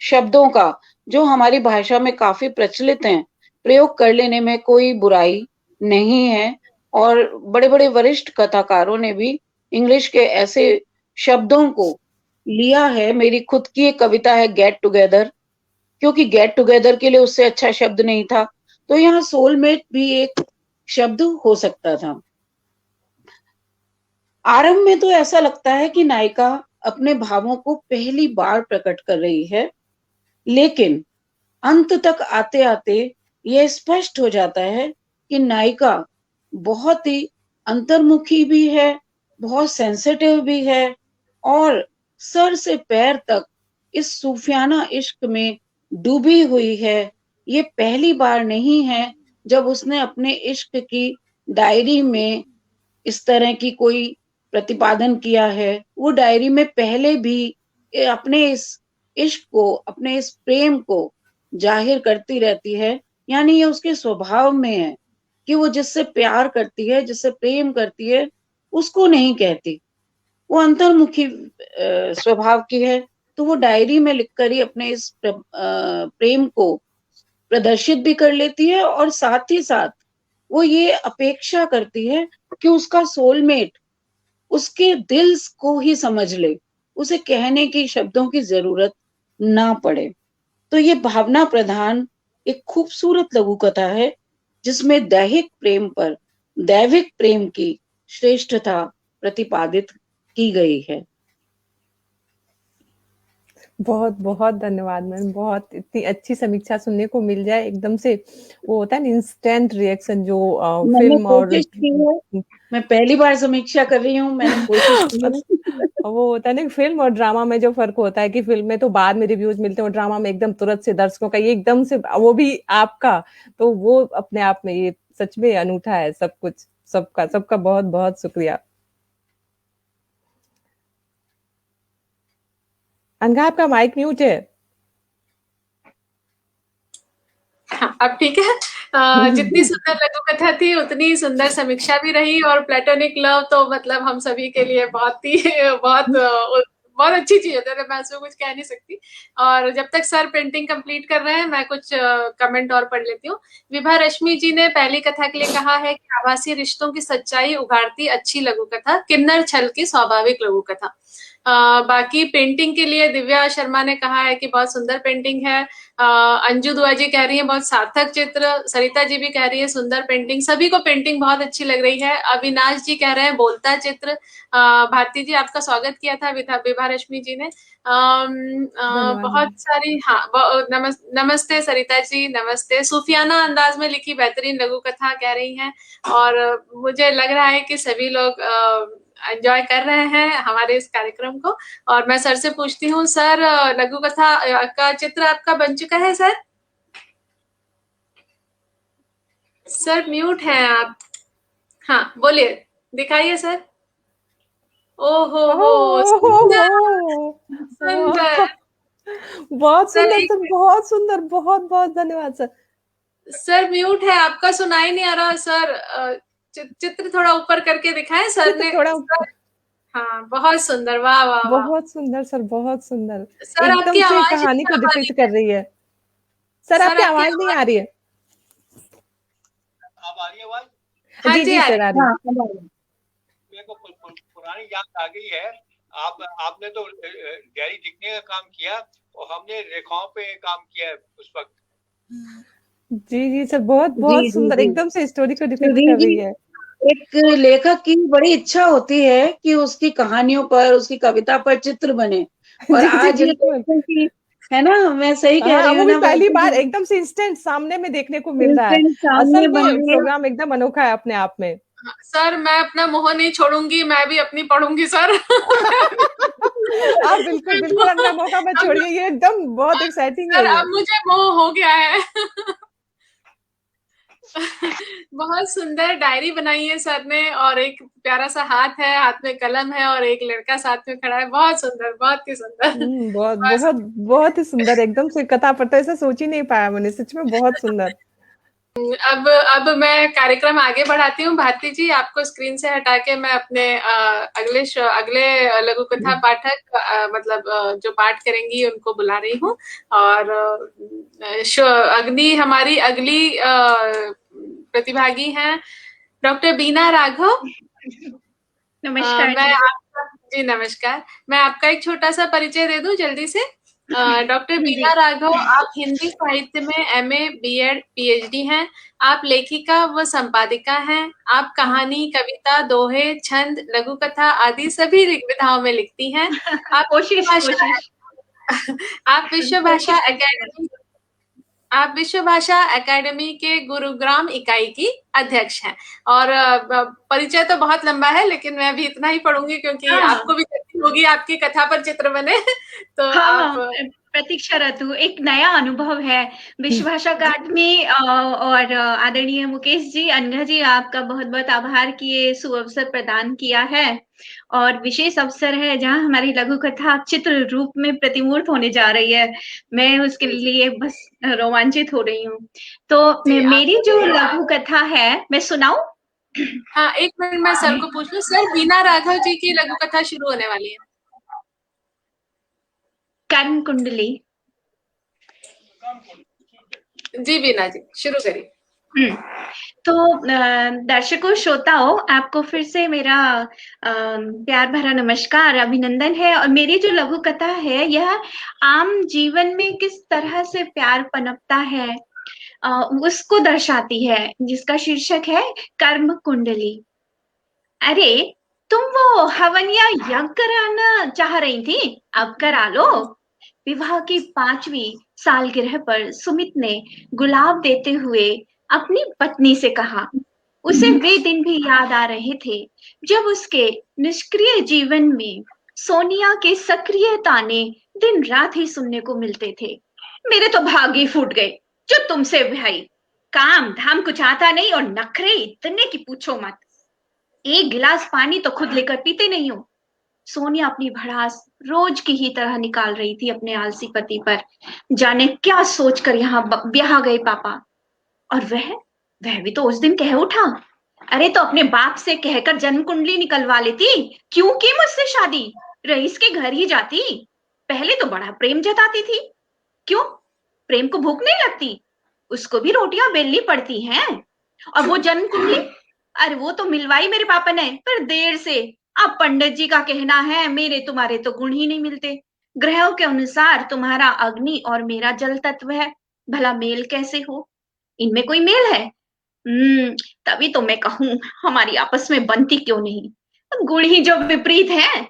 शब्दों का जो हमारी भाषा में काफी प्रचलित हैं प्रयोग कर लेने में कोई बुराई नहीं है। और बड़े बड़े वरिष्ठ कथाकारों ने भी इंग्लिश के ऐसे शब्दों को लिया है। मेरी खुद की एक कविता है गेट टुगेदर, क्योंकि गेट टुगेदर के लिए उससे अच्छा शब्द नहीं था, तो यहाँ सोलमेट भी एक शब्द हो सकता था। आरंभ में तो ऐसा लगता है कि नायिका अपने भावों को पहली बार प्रकट कर रही है, लेकिन अंत तक आते आते यह स्पष्ट हो जाता है कि नायिका बहुत ही अंतर्मुखी भी है, बहुत सेंसिटिव भी है, और सर से पैर तक इस सूफियाना इश्क में डूबी हुई है। ये पहली बार नहीं है जब उसने अपने इश्क की डायरी में इस तरह की कोई प्रतिपादन किया है। वो डायरी में पहले भी अपने इस इश्क को, अपने इस प्रेम को जाहिर करती रहती है। यानी ये उसके स्वभाव में है कि वो जिससे प्यार करती है, जिससे प्रेम करती है, उसको नहीं कहती। वो अंतर्मुखी स्वभाव की है, तो वो डायरी में लिखकर ही अपने इस प्रेम को प्रदर्शित भी कर लेती है, और साथ ही साथ वो ये अपेक्षा करती है कि उसका सोलमेट उसके दिल को ही समझ ले, उसे कहने की शब्दों की जरूरत ना पड़े। तो ये भावना प्रधान एक खूबसूरत लघु कथा है जिसमें दैहिक प्रेम पर दैविक प्रेम की श्रेष्ठता प्रतिपादित की गई है। बहुत बहुत धन्यवाद मैम। बहुत इतनी अच्छी समीक्षा सुनने को मिल जाए, एकदम से वो होता है ना इंस्टेंट रिएक्शन जो मैंने फिल्म और कोशिश की है, मैं पहली बार समीक्षा कर रही हूँ, मैंने कोशिश की है। वो होता है ना फिल्म और ड्रामा में जो फर्क होता है कि फिल्म में तो बाद में रिव्यूज मिलते हैं और ड्रामा में एकदम तुरंत से दर्शकों का ये एकदम से, वो भी आपका, तो वो अपने आप में ये सच में अनूठा है। सब कुछ सबका सबका बहुत बहुत शुक्रिया। अनघा आपका माइक म्यूट है। अब ठीक है। जितनी सुंदर लघु कथा थी उतनी सुंदर समीक्षा भी रही, और प्लेटोनिक लव तो मतलब हम सभी के लिए बहुत ही बहुत अच्छी चीज है, मैं उसमें कुछ कह नहीं सकती। और जब तक सर पेंटिंग कंप्लीट कर रहे हैं, मैं कुछ कमेंट और पढ़ लेती हूँ। विभा रश्मि जी ने पहली कथा के लिए कहा है कि आभासी रिश्तों की सच्चाई उघाड़ती अच्छी लघु कथा, किन्नर छल की स्वाभाविक लघु कथा। बाकी पेंटिंग के लिए दिव्या शर्मा ने कहा है कि बहुत सुंदर पेंटिंग है। अंजू दुआ जी कह रही है बहुत सार्थक चित्र। सरिता जी भी कह रही है सुंदर पेंटिंग। सभी को पेंटिंग बहुत अच्छी लग रही है। अविनाश जी कह रहे हैं बोलता चित्र। भारती जी आपका स्वागत किया था विभा रश्मि जी ने। बहुत सारी, हाँ, नमस्ते सरिता जी, नमस्ते। सूफियाना अंदाज में लिखी बेहतरीन लघु कथा कह रही हैं, और मुझे लग रहा है कि सभी लोग एंजॉय कर रहे हैं हमारे इस कार्यक्रम को। और मैं सर से पूछती हूँ, सर लघु कथा का चित्र आपका बन चुका है सर? सर म्यूट हैं आप। हाँ बोलिए, दिखाइए सर। ओहो हो, सुंदर सुंदर। बहुत सर सुंदर सर, बहुत सुंदर, बहुत बहुत धन्यवाद सर। सर म्यूट है आपका, सुनाई नहीं आ रहा सर। चित्र थोड़ा ऊपर करके दिखाएं सर ने। थोड़ा हाँ बहुत सुंदर, वाह वाह वाह। बहुत सुंदर सर, बहुत सुंदर। सर एकदम आपकी से आवाज कहानी को डिपिक्ट कर रही है। सर आपकी आवाज नहीं आ रही है। अब आ रही है आवाज? हाँ जी जी जी सर आ रही है। मेरे को पुरानी याद आ गई है। आपने तो गहरी दिखने का काम किया और हमने रेखाओं पे काम किया है उस वक्त। जी जी सर, बहुत बहुत सुंदर, एकदम से स्टोरी को डिपिक्ट कर रही है। एक लेखक की बड़ी इच्छा होती है कि उसकी कहानियों पर, उसकी कविता पर चित्र बने, और आज ये देखो कि, है ना, मैं सही कह रही हूँ वो भी ना? पहली बार एकदम से इंस्टेंट सामने में देखने को मिल रहा है। असल में प्रोग्राम एकदम अनोखा है अपने आप में। सर मैं अपना मोह नहीं छोड़ूंगी, मैं भी अपनी पढ़ूंगी सर। आप बिल्कुल बिल्कुल अपना मौका मत छोड़िए, ये एकदम बहुत एक्साइटिंग है सर ये। अब मुझे मोह हो गया है। बहुत सुंदर डायरी बनाई है सर ने, और एक प्यारा सा हाथ है, हाथ में कलम है, और एक लड़का साथ में खड़ा है। बहुत सुंदर, बहुत ही सुंदर। बहुत बहुत बहुत ही सुंदर, एकदम से कथा पढ़ते ऐसा सोच ही नहीं पाया मैंने, सच में बहुत सुंदर। अब मैं कार्यक्रम आगे बढ़ाती हूँ। भारती जी आपको स्क्रीन से हटा के मैं अपने अगले लघु कथा पाठक मतलब जो पाठ करेंगी उनको बुला रही हूँ। और हमारी अगली प्रतिभागी हैं डॉक्टर बीना राघव। नमस्कार जी नमस्कार। मैं आपका एक छोटा सा परिचय दे दूं जल्दी से। डॉक्टर बीना राघव, आप हिंदी साहित्य में एमए, बीएड, पीएचडी हैं। आप लेखिका व संपादिका हैं। आप कहानी, कविता, दोहे, छंद, लघु कथा आदि सभी विधाओं में लिखती हैं। आप विश्व भाषा एकेडमी के गुरुग्राम इकाई की अध्यक्ष हैं। और परिचय तो बहुत लंबा है, लेकिन मैं अभी इतना ही पढ़ूंगी क्योंकि आपको भी करनी होगी, आपकी कथा पर चित्र बने। तो आप प्रतीक्षारत हूँ। एक नया अनुभव है विश्व भाषा अकादमी और आदरणीय मुकेश जी, अनघा जी, आपका बहुत बहुत आभार कि ये सुअवसर प्रदान किया है, और विशेष अवसर है जहां हमारी लघु कथा चित्र रूप में प्रतिमूर्त होने जा रही है। मैं उसके लिए बस रोमांचित हो रही हूँ। तो मेरी जो लघु कथा है, मैं सुनाऊं? हाँ, एक मिनट मैं सर को पूछ लूं। सर बीना राघव जी की लघु कथा शुरू होने वाली है। कर्म कुंडली। जी बीना जी शुरू करिए। तो दर्शकों, श्रोताओं, आपको फिर से मेरा प्यार भरा नमस्कार, अभिनंदन है। और मेरी जो लघु कथा है, यह आम जीवन में किस तरह से प्यार पनपता है उसको दर्शाती है, जिसका शीर्षक है कर्म कुंडली। अरे तुम वो हवन या यज्ञ कराना चाह रही थी, अब करा लो। विवाह की 5वीं सालगिरह पर सुमित ने गुलाब देते हुए अपनी पत्नी से कहा। उसे वे दिन भी याद आ रहे थे जब उसके निष्क्रिय जीवन में सोनिया के सक्रिय ताने दिन रात ही सुनने को मिलते थे। मेरे तो भाग्य फूट गए जो तुमसे भाई, काम धाम कुछ आता नहीं और नखरे इतने की पूछो मत। एक गिलास पानी तो खुद लेकर पीते नहीं हो। सोनिया अपनी भड़ास रोज की ही तरह निकाल रही थी अपने आलसी पति पर। जाने क्या सोचकर यहाँ ब्याह गए पापा। और वह भी तो उस दिन कह उठा, अरे तो अपने बाप से कहकर जन्म कुंडली निकलवा लेती, क्यों की मुझसे शादी, रईस के घर ही जाती, पहले तो बड़ा प्रेम जताती थी, क्यों प्रेम को भूख नहीं लगती, उसको भी रोटियां बेलनी पड़ती हैं। और वो जन्म कुंडली, अरे वो तो मिलवाई मेरे पापा ने, पर देर से। अब पंडित जी का कहना है मेरे तुम्हारे तो गुण ही नहीं मिलते, ग्रहों के अनुसार तुम्हारा अग्नि और मेरा जल तत्व है, भला मेल कैसे हो, इनमें कोई मेल है? तभी तो मैं कहूं हमारी आपस में बनती क्यों नहीं, गुण ही जो विपरीत है,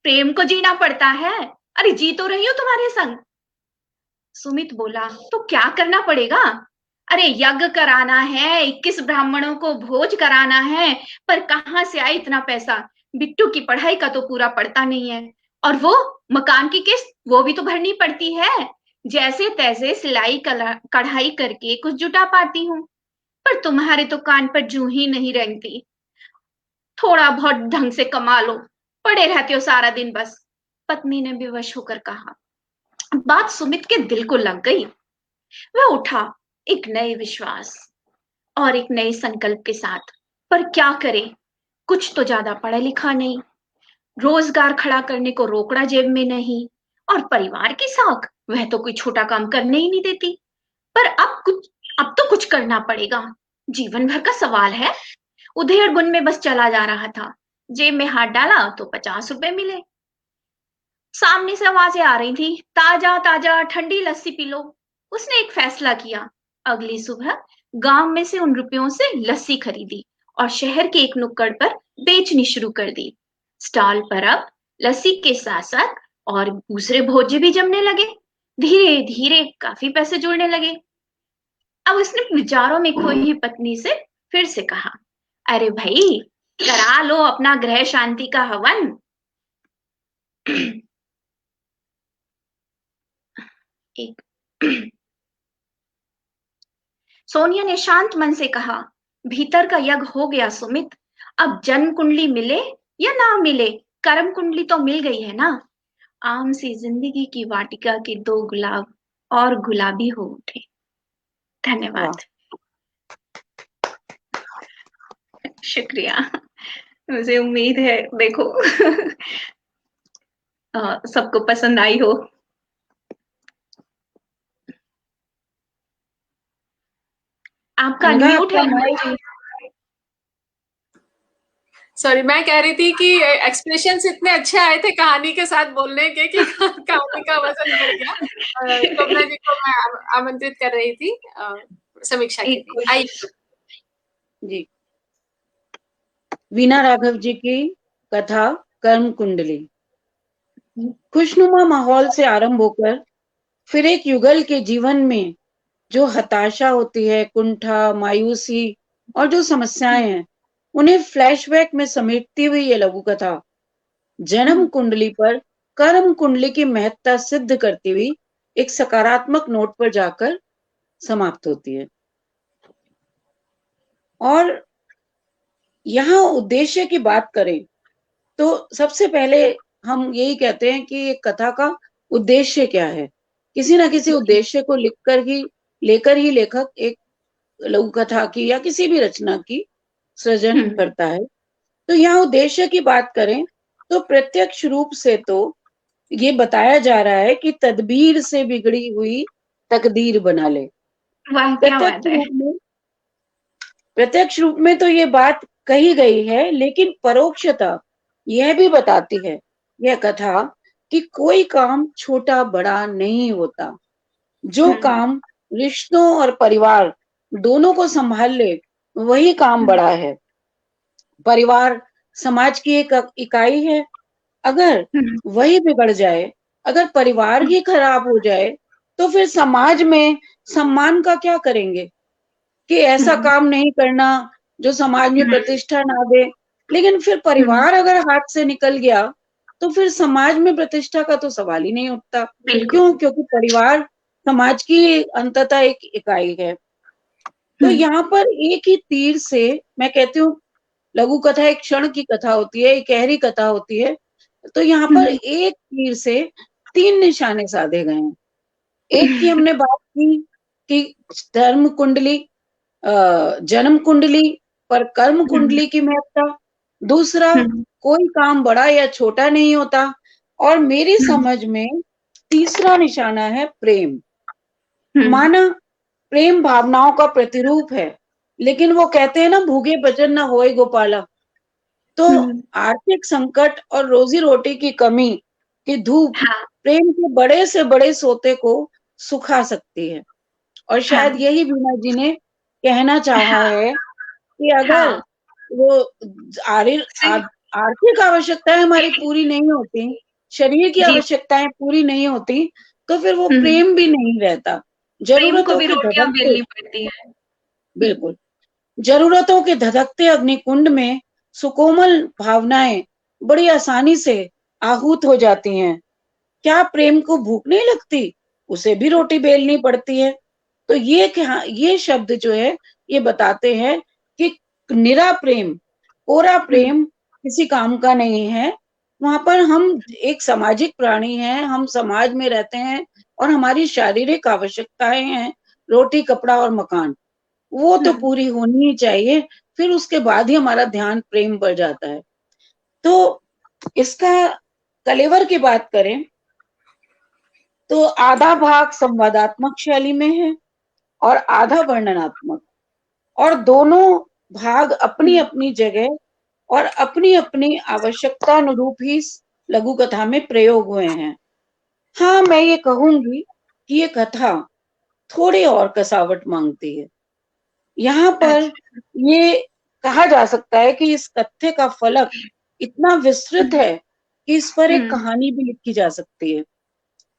प्रेम को जीना पड़ता है। अरे जी तो रही हो तुम्हारे संग। सुमित बोला, तो क्या करना पड़ेगा? अरे यज्ञ कराना है, 21 ब्राह्मणों को भोज कराना है, पर कहाँ से आए इतना पैसा, बिट्टू की पढ़ाई का तो पूरा पड़ता नहीं है, और वो मकान की किस्त वो भी तो भरनी पड़ती है, जैसे तैसे सिलाई कढ़ाई करके कुछ जुटा पाती हूँ, पर तुम्हारे तो कान पर जूं ही नहीं रेंगती, थोड़ा बहुत ढंग से कमा लो, पड़े रहते हो सारा दिन बस। पत्नी ने बेवश होकर कहा। बात सुमित के दिल को लग गई। वह उठा एक नए विश्वास और एक नए संकल्प के साथ, पर क्या करे, कुछ तो ज्यादा पढ़ा लिखा नहीं, रोजगार खड़ा करने को रोकड़ा जेब में नहीं, और परिवार की साख वह तो कोई छोटा काम करने ही नहीं देती, पर अब तो कुछ करना पड़ेगा, जीवन भर का सवाल है। उधेड़ बुन में बस चला जा रहा था, जेब में हाथ डाला तो 50 रुपए मिले। सामने से आवाजें आ रही थी, ताजा ताजा ठंडी लस्सी पी लो। उसने एक फैसला किया, अगली सुबह गांव में से उन रुपयों से लस्सी खरीदी और शहर के एक नुक्कड़ पर बेचनी शुरू कर दी। स्टॉल पर अब लस्सी के साथ साथ और दूसरे भोज्य भी जमने लगे। धीरे धीरे काफी पैसे जुड़ने लगे। अब उसने विचारों में खोई हुई पत्नी से फिर से कहा, अरे भाई करा लो अपना ग्रह शांति का हवन। एक सोनिया ने शांत मन से कहा, भीतर का यज्ञ हो गया सुमित, अब जन्म कुंडली मिले या ना मिले, कर्म कुंडली तो मिल गई है ना। आम सी जिंदगी की वाटिका के 2 गुलाब और गुलाबी हो उठे। धन्यवाद। शुक्रिया। मुझे उम्मीद है देखो सबको पसंद आई हो। आपका म्यूट है। सॉरी, मैं कह रही थी कि एक्सप्रेशंस इतने अच्छे आए थे कहानी के साथ बोलने के कि कहानी का वजन बढ़ गया। शोभना जी को मैं आमंत्रित कर रही थी समीक्षा के लिए। आइए जी, वीना राघव जी की कथा कर्म कुंडली। खुशनुमा माहौल से आरंभ होकर फिर एक युगल के जीवन में जो हताशा होती है, कुंठा, मायूसी और जो समस्याएं हैं, उन्हें फ्लैशबैक में समेटती हुई ये लघु कथा जन्म कुंडली पर कर्म कुंडली की महत्ता सिद्ध करती हुई एक सकारात्मक नोट पर जाकर समाप्त होती है। और यहाँ उद्देश्य की बात करें तो सबसे पहले हम यही कहते हैं कि एक कथा का उद्देश्य क्या है। किसी ना किसी उद्देश्य को लेकर ही लेखक एक लघु कथा की या किसी भी रचना की सृजन करता है। तो यहाँ उद्देश्य की बात करें तो प्रत्यक्ष रूप से तो ये बताया जा रहा है कि तदबीर से बिगड़ी हुई तकदीर बना ले। प्रत्यक्ष रूप में तो ये बात कही गई है, लेकिन परोक्षता यह भी बताती है यह कथा कि कोई काम छोटा बड़ा नहीं होता। जो काम रिश्तों और परिवार दोनों को संभाल ले वही काम बड़ा है। परिवार समाज की एक इकाई है, अगर वही बिगड़ जाए, अगर परिवार ही खराब हो जाए तो फिर समाज में सम्मान का क्या करेंगे कि ऐसा काम नहीं करना जो समाज में प्रतिष्ठा ना दे। लेकिन फिर परिवार अगर हाथ से निकल गया तो फिर समाज में प्रतिष्ठा का तो सवाल ही नहीं उठता। क्यों? क्योंकि परिवार समाज की अंततः एक इकाई है। तो यहाँ पर एक ही तीर से, मैं कहती हूँ लघु कथा एक क्षण की कथा होती है, एक गहरी कथा होती है, तो यहाँ पर एक तीर से 3 निशाने साधे गए हैं। एक की हमने बात की कि धर्म कुंडली जन्म कुंडली पर कर्म कुंडली की महत्ता। दूसरा, कोई काम बड़ा या छोटा नहीं होता। और मेरी समझ में तीसरा निशाना है प्रेम। माना प्रेम भावनाओं का प्रतिरूप है, लेकिन वो कहते हैं ना, भूखे बचन न होए गोपाला। तो आर्थिक संकट और रोजी रोटी की कमी की धूप प्रेम के बड़े से बड़े सोते को सुखा सकती है। और शायद यही बीना जी ने कहना चाहा है कि अगर वो आर्थिक आवश्यकताएं हमारी पूरी नहीं होती, शरीर की आवश्यकताएं पूरी नहीं होती, तो फिर वो प्रेम भी नहीं रहता। जरूरतों की रोटियां बेलनी पड़ती है। बिल्कुल, जरूरतों के धधकते अग्निकुंड में सुकोमल भावनाएं बड़ी आसानी से आहूत हो जाती हैं। क्या प्रेम को भूख नहीं लगती? उसे भी रोटी बेलनी पड़ती है। तो ये शब्द जो है ये बताते हैं कि निरा प्रेम, कोरा प्रेम किसी काम का नहीं है। वहां पर हम एक सामाजिक प्राणी हैं, हम समाज में रहते हैं और हमारी शारीरिक आवश्यकताएं हैं, रोटी, कपड़ा और मकान, वो तो पूरी होनी ही चाहिए। फिर उसके बाद ही हमारा ध्यान प्रेम पर जाता है। तो इसका कलेवर की बात करें तो आधा भाग संवादात्मक शैली में है और आधा वर्णनात्मक, और दोनों भाग अपनी अपनी जगह और अपनी अपनी आवश्यकता अनुरूप ही लघु कथा में प्रयोग हुए हैं। हाँ, मैं ये कहूंगी कि ये कथा थोड़ी और कसावट मांगती है। यहाँ पर ये कहा जा सकता है कि इस कथ्य का फलक इतना विस्तृत है कि इस पर एक कहानी भी लिखी जा सकती है।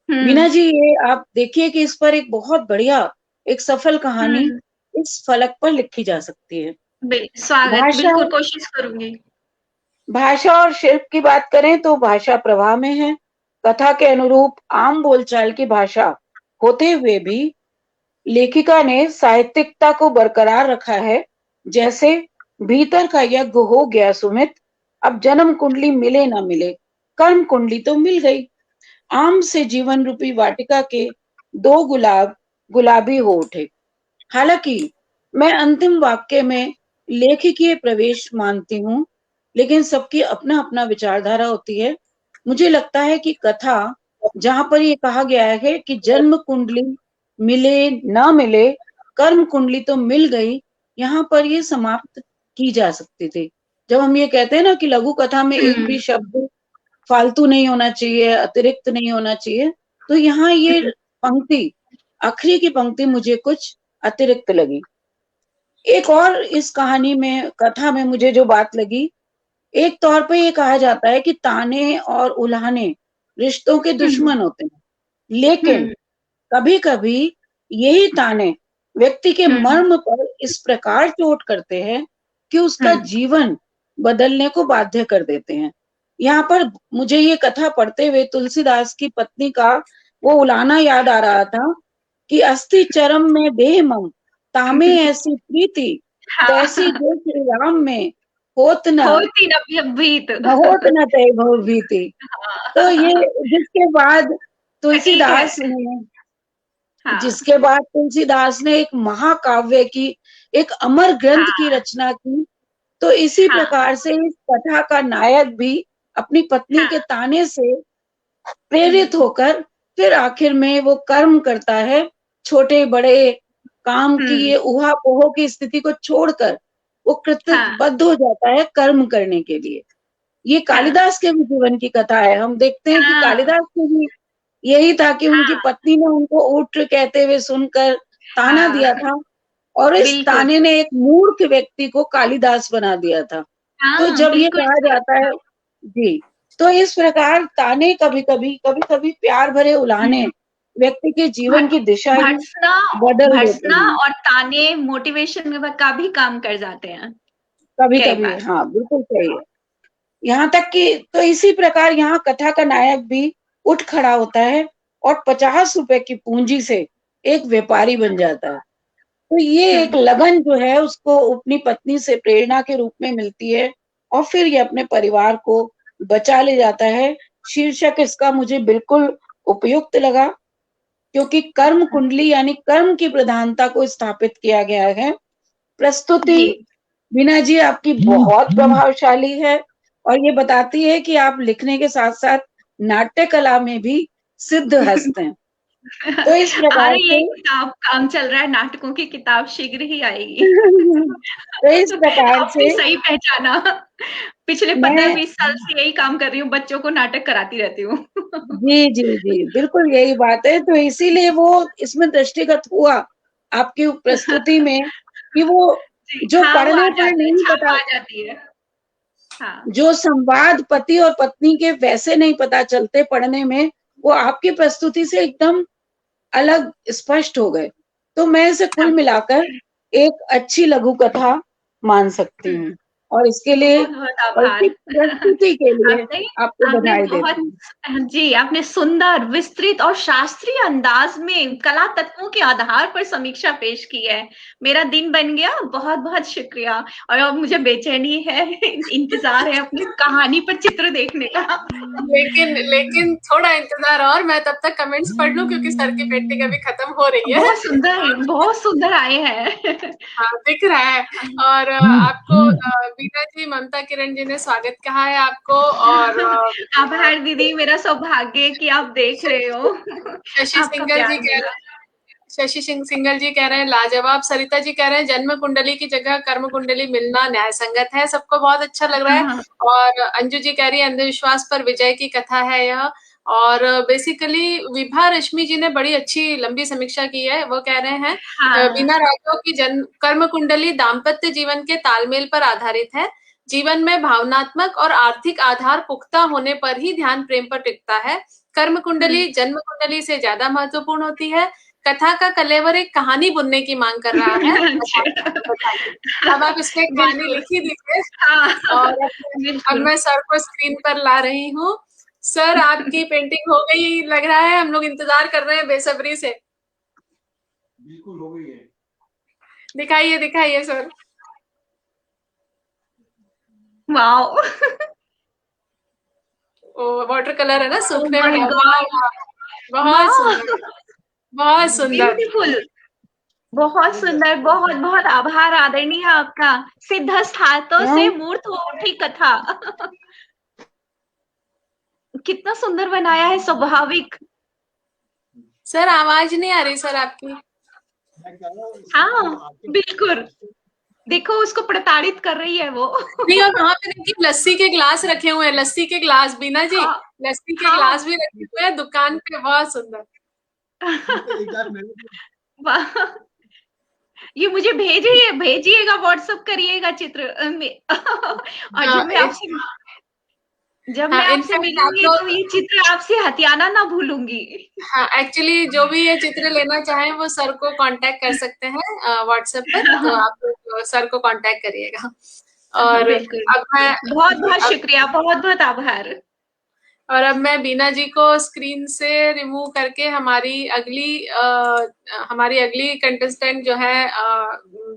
मीना जी, ये आप देखिए कि इस पर एक बहुत बढ़िया, एक सफल कहानी इस फलक पर लिखी जा सकती है। स्वागत, बिल्कुल कोशिश करूंगी। भाषा और शिल्प की बात करें तो भाषा प्रवाह में है। कथा के अनुरूप आम बोलचाल की भाषा होते हुए भी लेखिका ने साहित्यिकता को बरकरार रखा है। जैसे भीतर का यज्ञ हो गया सुमित, अब जन्म कुंडली मिले ना मिले, कर्म कुंडली तो मिल गई। आम से जीवन रूपी वाटिका के दो गुलाब गुलाबी हो उठे। हालांकि मैं अंतिम वाक्य में लेखकीय प्रवेश मानती हूँ, लेकिन सबकी अपना अपना विचारधारा होती है। मुझे लगता है कि कथा जहां पर ये कहा गया है कि जन्म कुंडली मिले ना मिले, कर्म कुंडली तो मिल गई, यहाँ पर ये समाप्त की जा सकती थी। जब हम ये कहते हैं ना कि लघु कथा में एक भी शब्द फालतू नहीं होना चाहिए, अतिरिक्त नहीं होना चाहिए, तो यहाँ ये पंक्ति, आखिरी की पंक्ति मुझे कुछ अतिरिक्त लगी। एक और इस कहानी में, कथा में मुझे जो बात लगी, एक तौर पे ये कहा जाता है कि ताने और उल्हाने रिश्तों के दुश्मन होते हैं, लेकिन कभी कभी यही ताने व्यक्ति के मर्म पर इस प्रकार चोट करते हैं कि उसका जीवन बदलने को बाध्य कर देते हैं। यहाँ पर मुझे ये कथा पढ़ते हुए तुलसीदास की पत्नी का वो उलाना याद आ रहा था कि अस्थि चरम में देह मम, तामे ऐसी प्रीति, तैसी जो श्री राम में होत न तय भवभीति। तो ये जिसके बाद तुलसीदास ने एक महाकाव्य की, एक अमर ग्रंथ की रचना की। तो इसी प्रकार से इस कथा का नायक भी अपनी पत्नी के ताने से प्रेरित होकर फिर आखिर में वो कर्म करता है, छोटे बड़े काम की ये उहापोह की स्थिति को छोड़कर वो कृतबद्ध हो जाता है कर्म करने के लिए। ये कालिदास के भी जीवन की कथा है। हम देखते हैं कि कालिदास को भी यही था कि उनकी पत्नी ने उनको उठ कहते हुए सुनकर ताना दिया था, और इस ताने ने एक मूर्ख व्यक्ति को कालिदास बना दिया था। तो जब ये कहा जाता है जी, तो इस प्रकार ताने कभी कभी प्यार भरे उलाहने व्यक्ति के जीवन की दिशा बदल देते हैं। और ताने मोटिवेशन का भी काम कर जाते हैं कभी कभी। हाँ, बिल्कुल सही है। यहाँ तक कि तो इसी प्रकार यहाँ कथा का नायक भी उठ खड़ा होता है और 50 रुपए की पूंजी से एक व्यापारी बन जाता है। तो ये एक लगन जो है उसको अपनी पत्नी से प्रेरणा के रूप में मिलती है, और फिर ये अपने परिवार को बचा ले जाता है। शीर्षक इसका मुझे बिल्कुल उपयुक्त लगा, क्योंकि कर्म कुंडली यानी कर्म की प्रधानता को स्थापित किया गया है। प्रस्तुति जी बीना जी आपकी बहुत प्रभावशाली है और ये बताती है कि आप लिखने के साथ साथ नाट्य कला में भी सिद्ध हस्त हैं। तो इस आ प्रकार रही है से किताब, काम चल रहा है, नाटकों की किताब शीघ्र ही आएगी। तो इस प्रकार आपने से सही पहचाना। पिछले मैं 15-20 साल से यही काम कर रही हूँ, बच्चों को नाटक कराती रहती हूँ। जी जी जी बिल्कुल यही बात है। तो इसीलिए वो इसमें दृष्टिगत हुआ आपकी प्रस्तुति में कि वो जी, जो हाँ, वो पढ़ने आ पर जाता है, नहीं छाप पता, आ जाती है। हाँ, जो संवाद पति और पत्नी के वैसे नहीं पता चलते पढ़ने में, वो आपकी प्रस्तुति से एकदम अलग स्पष्ट हो गए। तो मैं इसे कुल हाँ, मिलाकर एक अच्छी लघु कथा मान सकती हूँ और इसके लिए बहुत-बहुत और आभार। इसकी प्रस्तुति के लिए आपने आपको आपने बधाई बहुत देती हूँ। जी, आपने सुंदर, विस्तृत और शास्त्रीय अंदाज में कला तत्वों के आधार पर समीक्षा पेश की है। मेरा दिन बन गया, बहुत-बहुत शुक्रिया। और अब मुझे बेचैनी है, इंतज़ार है अपनी कहानी पर चित्र देखने का। लेकिन लेकिन थोड़ा इंतजार और, मैं तब तक कमेंट्स पढ़ लूं क्योंकि सर की पेंटिंग अभी खत्म हो रही है। बहुत सुंदर आए हैं। हाँ, दिख रहा है। और आपको बीना जी, ममता किरण जी ने स्वागत कहा है आपको। और आभार दीदी, मेरा सौभाग्य कि आप देख रहे हो। शशि आपका सिंगल जी प्यार कह मिला। रहे हैं, शशि सिंह सिंगल जी कह रहे हैं लाजवाब। सरिता जी कह रहे हैं जन्म कुंडली की जगह कर्म कुंडली मिलना न्याय संगत है। सबको बहुत अच्छा लग रहा है। हाँ, और अंजू जी कह रही है अंधविश्वास पर विजय की कथा है यह। और बेसिकली विभा रश्मि जी ने बड़ी अच्छी लंबी समीक्षा की है। वो कह रहे हैं हाँ, बीना राघव की जन्म कर्म कुंडली दाम्पत्य जीवन के तालमेल पर आधारित है। जीवन में भावनात्मक और आर्थिक आधार पुख्ता होने पर ही ध्यान प्रेम पर टिकता है। कर्म कुंडली जन्म कुंडली से ज्यादा महत्वपूर्ण होती है। कथा का कलेवर एक कहानी बुनने की मांग कर रहा है। अच्छा, बताइए। अब आप इस पे एक कहानी बिल्कुल, लिख ही दीजिए। हाँ, और अब बिल्कुल। मैं सर को स्क्रीन पर ला रही हूँ। सर, आपकी पेंटिंग हो गई लग रहा है। हम लोग इंतजार कर रहे हैं बेसब्री से। बिल्कुल हो गई है। दिखाइए दिखाइए सर। वाओ! ओ, वाटर कलर है ना, ओह सूखने में माय डाल। वाह गॉड! वाह, बहुत वाह! सुंदर, बहुत सुंदर। ब्यूटीफुल, बहुत सुंदर, बहुत-बहुत आभार आदरणीय आपका। सिद्धस्थ हाथों हाँ से मूर्त हो उठी कथा। कितना सुंदर बनाया है, स्वाभाविक। सर, आवाज नहीं आ रही सर आपकी। मैं कह रहा हूँ हाँ, आपके बिल्कुल। देखो उसको प्रताड़ित कर रही है वो। नहीं, और वहां पे देखिए लस्सी के ग्लास रखे हुए हैं। लस्सी के ग्लास, बीना जी, हाँ, लस्सी के हाँ। ग्लास भी रखे हुए हैं दुकान पे। बहुत सुंदर। एक बार मेरे को वाह! ये मुझे भेजिए, भेजिएगा, व्हाट्सएप करिएगा चित्र और हाँ, जब हाँ, मैं आपसे इनफैक्ट आप मिलूंगी लोग, तो ये चित्र आपसे हथियाना ना भूलूंगी। हाँ, एक्चुअली जो भी ये चित्र लेना चाहें वो सर को कांटेक्ट कर सकते हैं व्हाट्सएप पर। तो आप लोग सर को कांटेक्ट करिएगा। और बिल्कुल, अब मैं बहुत-बहुत अब शुक्रिया, बहुत-बहुत आभार। और अब मैं बीना जी को स्क्रीन से रिमूव करके हमारी अगली कंटेस्टेंट जो है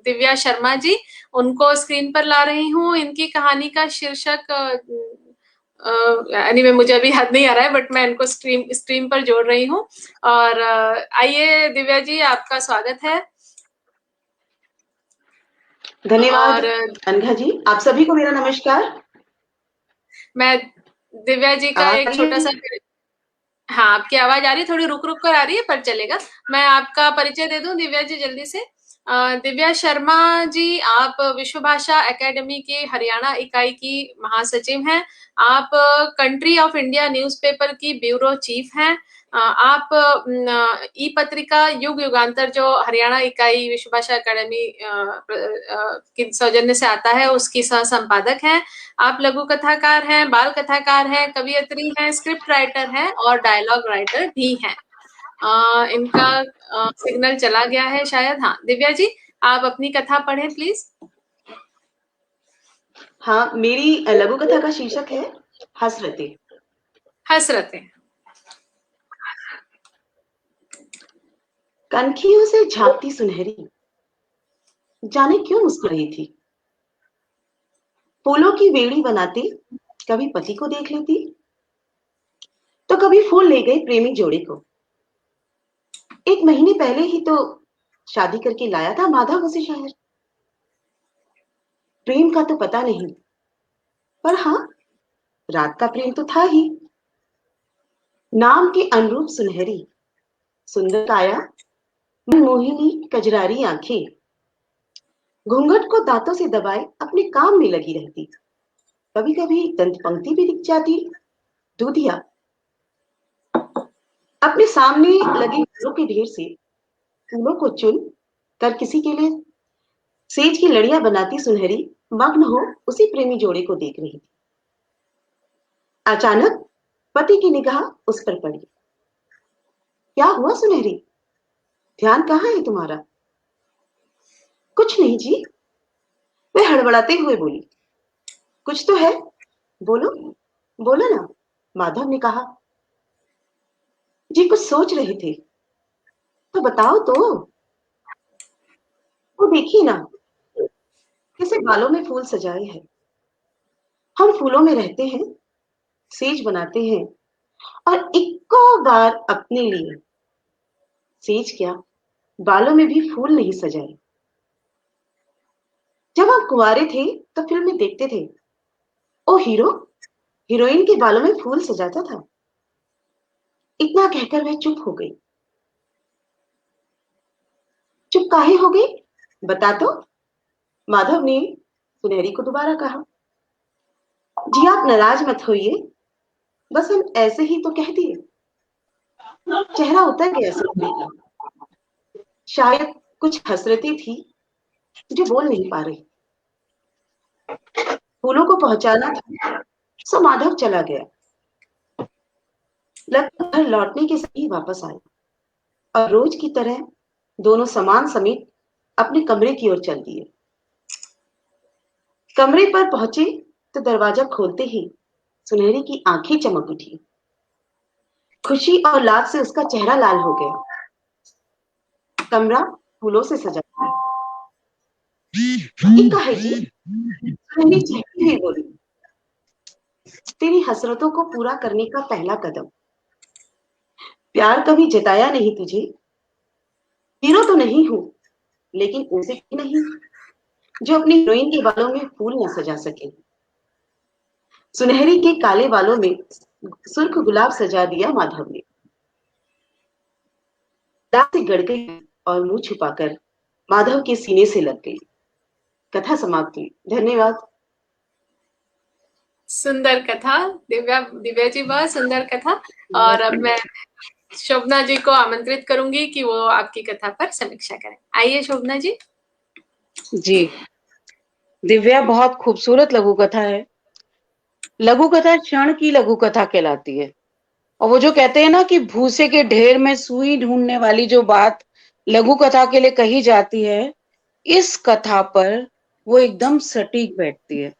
दिव्या शर्मा जी, उनको स्क्रीन पर ला रही हूँ। इनकी कहानी का शीर्षक एनीवे मुझे अभी याद नहीं आ रहा है, बट मैं इनको स्ट्रीम पर जोड़ रही हूँ। और आइए दिव्या जी, आपका स्वागत है। धन्यवाद और अनघा जी। आप सभी को मेरा नमस्कार। मैं दिव्या जी का आवाज आ एक रही है छोटा सा, मेरी? हाँ, आपकी आवाज आ रही है, थोड़ी रुक रुक कर आ रही है पर चलेगा। मैं आपका परिचय दे दूं दिव्या जी जल्दी से। दिव्या शर्मा जी, आप विश्व भाषा एकेडमी की हरियाणा इकाई की महासचिव हैं। आप कंट्री ऑफ इंडिया न्यूज़पेपर की ब्यूरो चीफ हैं। आप ई पत्रिका युग युगांतर जो हरियाणा इकाई विश्व भाषा एकेडमी की सौजन्य से आता है, उसकी सह संपादक हैं। आप लघु कथाकार हैं, बाल कथाकार हैं, कवियत्री हैं, स्क्रिप्ट राइटर हैं और डायलॉग राइटर भी हैं। इनका सिग्नल चला गया है शायद। हाँ, दिव्या जी, आप अपनी कथा पढ़ें प्लीज। हाँ, मेरी लघु कथा का शीर्षक है हसरतें। हसरतें। कनखियों से झांकती सुनहरी जाने क्यों मुस्कुराई थी। फूलों की वेड़ी बनाती कभी पति को देख लेती तो कभी फूल ले गए प्रेमी जोड़े को। 1 महीने पहले ही तो शादी करके लाया था माधव उसे शहर। प्रेम का तो पता नहीं, पर हाँ, रात का प्रेम तो था ही। नाम के अनुरूप सुनहरी, सुंदर काया, मनमोहिनी कजरारी आंखें, घूंघट को दांतों से दबाए अपने काम में लगी रहती। कभी कभी दंत पंक्ति भी दिख जाती। दूधिया, अपने सामने लगे फूलों के ढेर से फूलों को चुन कर किसी के लिए सेज की लड़ियां बनाती सुनहरी मग्न हो उसी प्रेमी जोड़े को देख रही थी। अचानक पति की निगाह उस पर पड़ी। क्या हुआ सुनहरी? ध्यान कहाँ है तुम्हारा? कुछ नहीं जी, वह हड़बड़ाते हुए बोली। कुछ तो है, बोलो बोलो ना, माधव ने कहा। जी कुछ सोच रहे थे तो बताओ तो। वो देखिए ना, कैसे बालों में फूल सजाए हैं। हम फूलों में रहते हैं, सेज बनाते हैं और इक्को बार अपने लिए। सेज क्या, बालों में भी फूल नहीं सजाए। जब हम कुंवारे थे तो फिल्में देखते थे, ओ हीरो हीरोइन के बालों में फूल सजाता था। इतना कहकर वह चुप हो गई। चुप काहे हो गई, बता तो, माधव ने सुनहरी को दोबारा कहा। जी आप नाराज मत होइए, बस हम ऐसे ही तो कह दिए। चेहरा उतर गया सुनहरी का। शायद कुछ हसरतें थी जो बोल नहीं पा रही। फूलों को पहुंचाना था, सो माधव चला गया। लगभग घर लौटने के समय वापस आया और रोज की तरह दोनों सामान समेत अपने कमरे की ओर चल दिए। कमरे पर पहुंचे तो दरवाजा खोलते ही सुनहरी की आंखें चमक उठी। खुशी और लाज से उसका चेहरा लाल हो गया। कमरा फूलों से सजा था। ये क्या है जी? सुनहरी चहकती हुई बोली। तेरी हसरतों को पूरा करने का पहला कदम। प्यार कभी जताया नहीं तुझे। हीरो तो नहीं हूं, लेकिन उसे भी नहीं जो अपनी हीरोइन के बालों में फूल न सजा सके। सुनहरी के काले बालों में सुर्ख गुलाब सजा दिया माधव ने। दांत से गड़ गई और मुंह छुपाकर माधव के सीने से लग गई। कथा समाप्त हुई। धन्यवाद। सुंदर कथा दिव्या जी, बहुत सुंदर कथा। और अब मैं शोभना जी को आमंत्रित करूंगी कि वो आपकी कथा पर समीक्षा करें। आइए शोभना जी। जी, दिव्या बहुत खूबसूरत लघु कथा है। लघु कथा क्षण की लघु कथा कहलाती है। और वो जो कहते हैं ना कि भूसे के ढेर में सुई ढूंढने वाली जो बात लघु कथा के लिए कही जाती है, इस कथा पर वो एकदम सटीक बैठती है।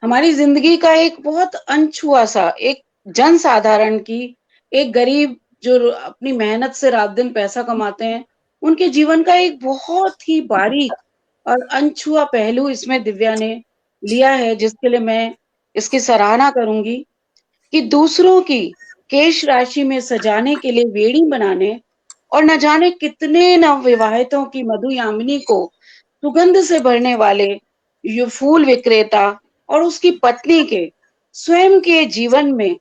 हमारी जिंदगी का एक बहुत अनछुआ सा, एक जन साधारण की, एक गरीब जो अपनी मेहनत से रात दिन पैसा कमाते हैं, उनके जीवन का एक बहुत ही बारीक और अनछुआ पहलू इसमें दिव्या ने लिया है, जिसके लिए मैं इसकी सराहना करूंगी कि दूसरों की केश राशि में सजाने के लिए वेड़ी बनाने और न जाने कितने नवविवाहितों की मधुयामिनी को सुगंध से भरने वाले ये फूल विक्रेता और उसकी पत्नी के स्वयं के जीवन में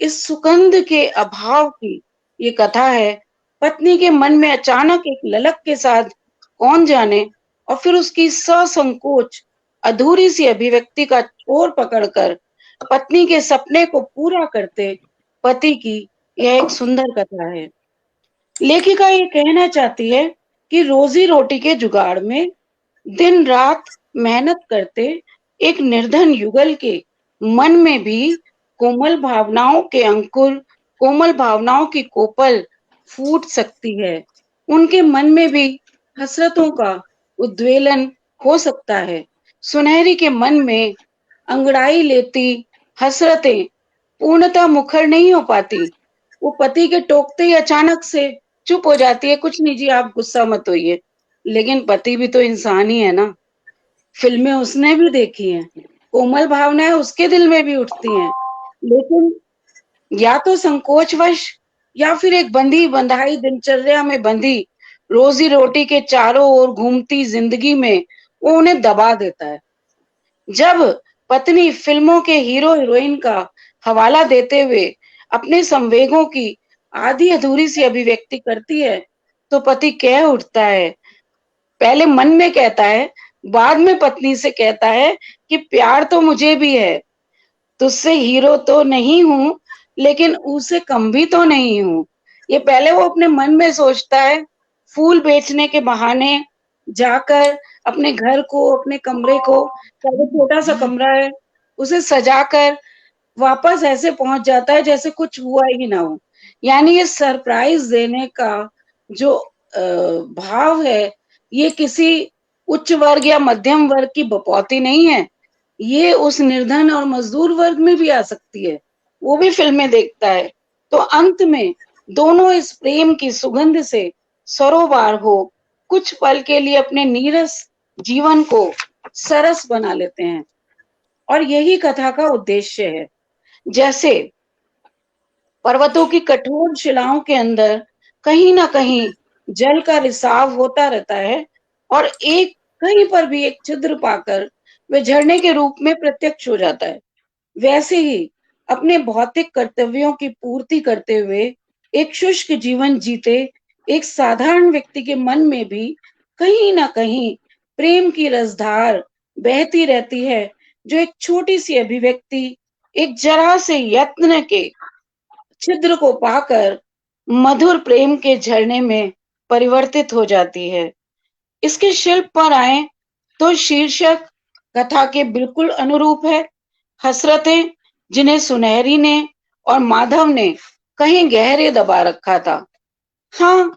इस सुगंध के अभाव की ये कथा है। पत्नी के मन में अचानक एक ललक के साथ कौन जाने, और फिर उसकी ससंकोच अधूरी सी अभिव्यक्ति का छोर पकड़कर पत्नी के सपने को पूरा करते पति की यह एक सुंदर कथा है। लेखिका ये कहना चाहती है कि रोजी रोटी के जुगाड़ में दिन रात मेहनत करते एक निर्धन युगल के मन में भी कोमल भावनाओं के अंकुर, कोमल भावनाओं की कोपल फूट सकती है। उनके मन में भी हसरतों का उद्वेलन हो सकता है। सुनहरी के मन में अंगड़ाई लेती हसरतें पूर्णतः मुखर नहीं हो पाती। वो पति के टोकते ही अचानक से चुप हो जाती है। कुछ नहीं जी, आप गुस्सा मत होइए। लेकिन पति भी तो इंसान ही है ना। फिल्में उसने भी देखी हैं, कोमल भावनाएं उसके दिल में भी उठती हैं, लेकिन या तो संकोचवश या फिर एक बंधी बंधाई दिनचर्या में बंधी रोजी रोटी के चारों ओर घूमती जिंदगी में वो उन्हें दबा देता है। जब पत्नी फिल्मों के हीरो हीरोइन का हवाला देते हुए अपने संवेगों की आधी अधूरी सी अभिव्यक्ति करती है तो पति कह उठता है, पहले मन में कहता है, बाद में पत्नी से कहता है कि प्यार तो मुझे भी है, तुझसे हीरो तो नहीं हूं लेकिन उससे कम भी तो नहीं हूं। ये पहले वो अपने मन में सोचता है, फूल बेचने के बहाने जाकर अपने घर को, अपने कमरे को, चाहे छोटा सा कमरा है, उसे सजाकर वापस ऐसे पहुंच जाता है जैसे कुछ हुआ ही ना हो। यानी ये सरप्राइज देने का जो भाव है, ये किसी उच्च वर्ग या मध्यम वर्ग की बपौती नहीं है, ये उस निर्धन और मजदूर वर्ग में भी आ सकती है, वो भी फिल्में देखता है। तो अंत में दोनों इस प्रेम की सुगंध से सरोबार हो कुछ पल के लिए अपने नीरस जीवन को सरस बना लेते हैं। और यही कथा का उद्देश्य है। जैसे पर्वतों की कठोर शिलाओं के अंदर कहीं ना कहीं जल का रिसाव होता रहता है और एक कहीं पर भी एक छिद्र पाकर वे झरने के रूप में प्रत्यक्ष हो जाता है। वैसे ही अपने भौतिक कर्तव्यों की पूर्ति करते हुए एक शुष्क जीवन जीते एक साधारण व्यक्ति के मन में भी कहीं ना कहीं प्रेम की रसधार बहती रहती है, जो एक छोटी सी अभिव्यक्ति, एक जरा से यत्न के छिद्र को पाकर मधुर प्रेम के झरने में परिवर्तित हो जाती है। इसके शिल्प पर आए तो शीर्षक कथा के बिल्कुल अनुरूप है। हसरतें जिन्हें सुनहरी ने और माधव ने कहीं गहरे दबा रखा था। हाँ,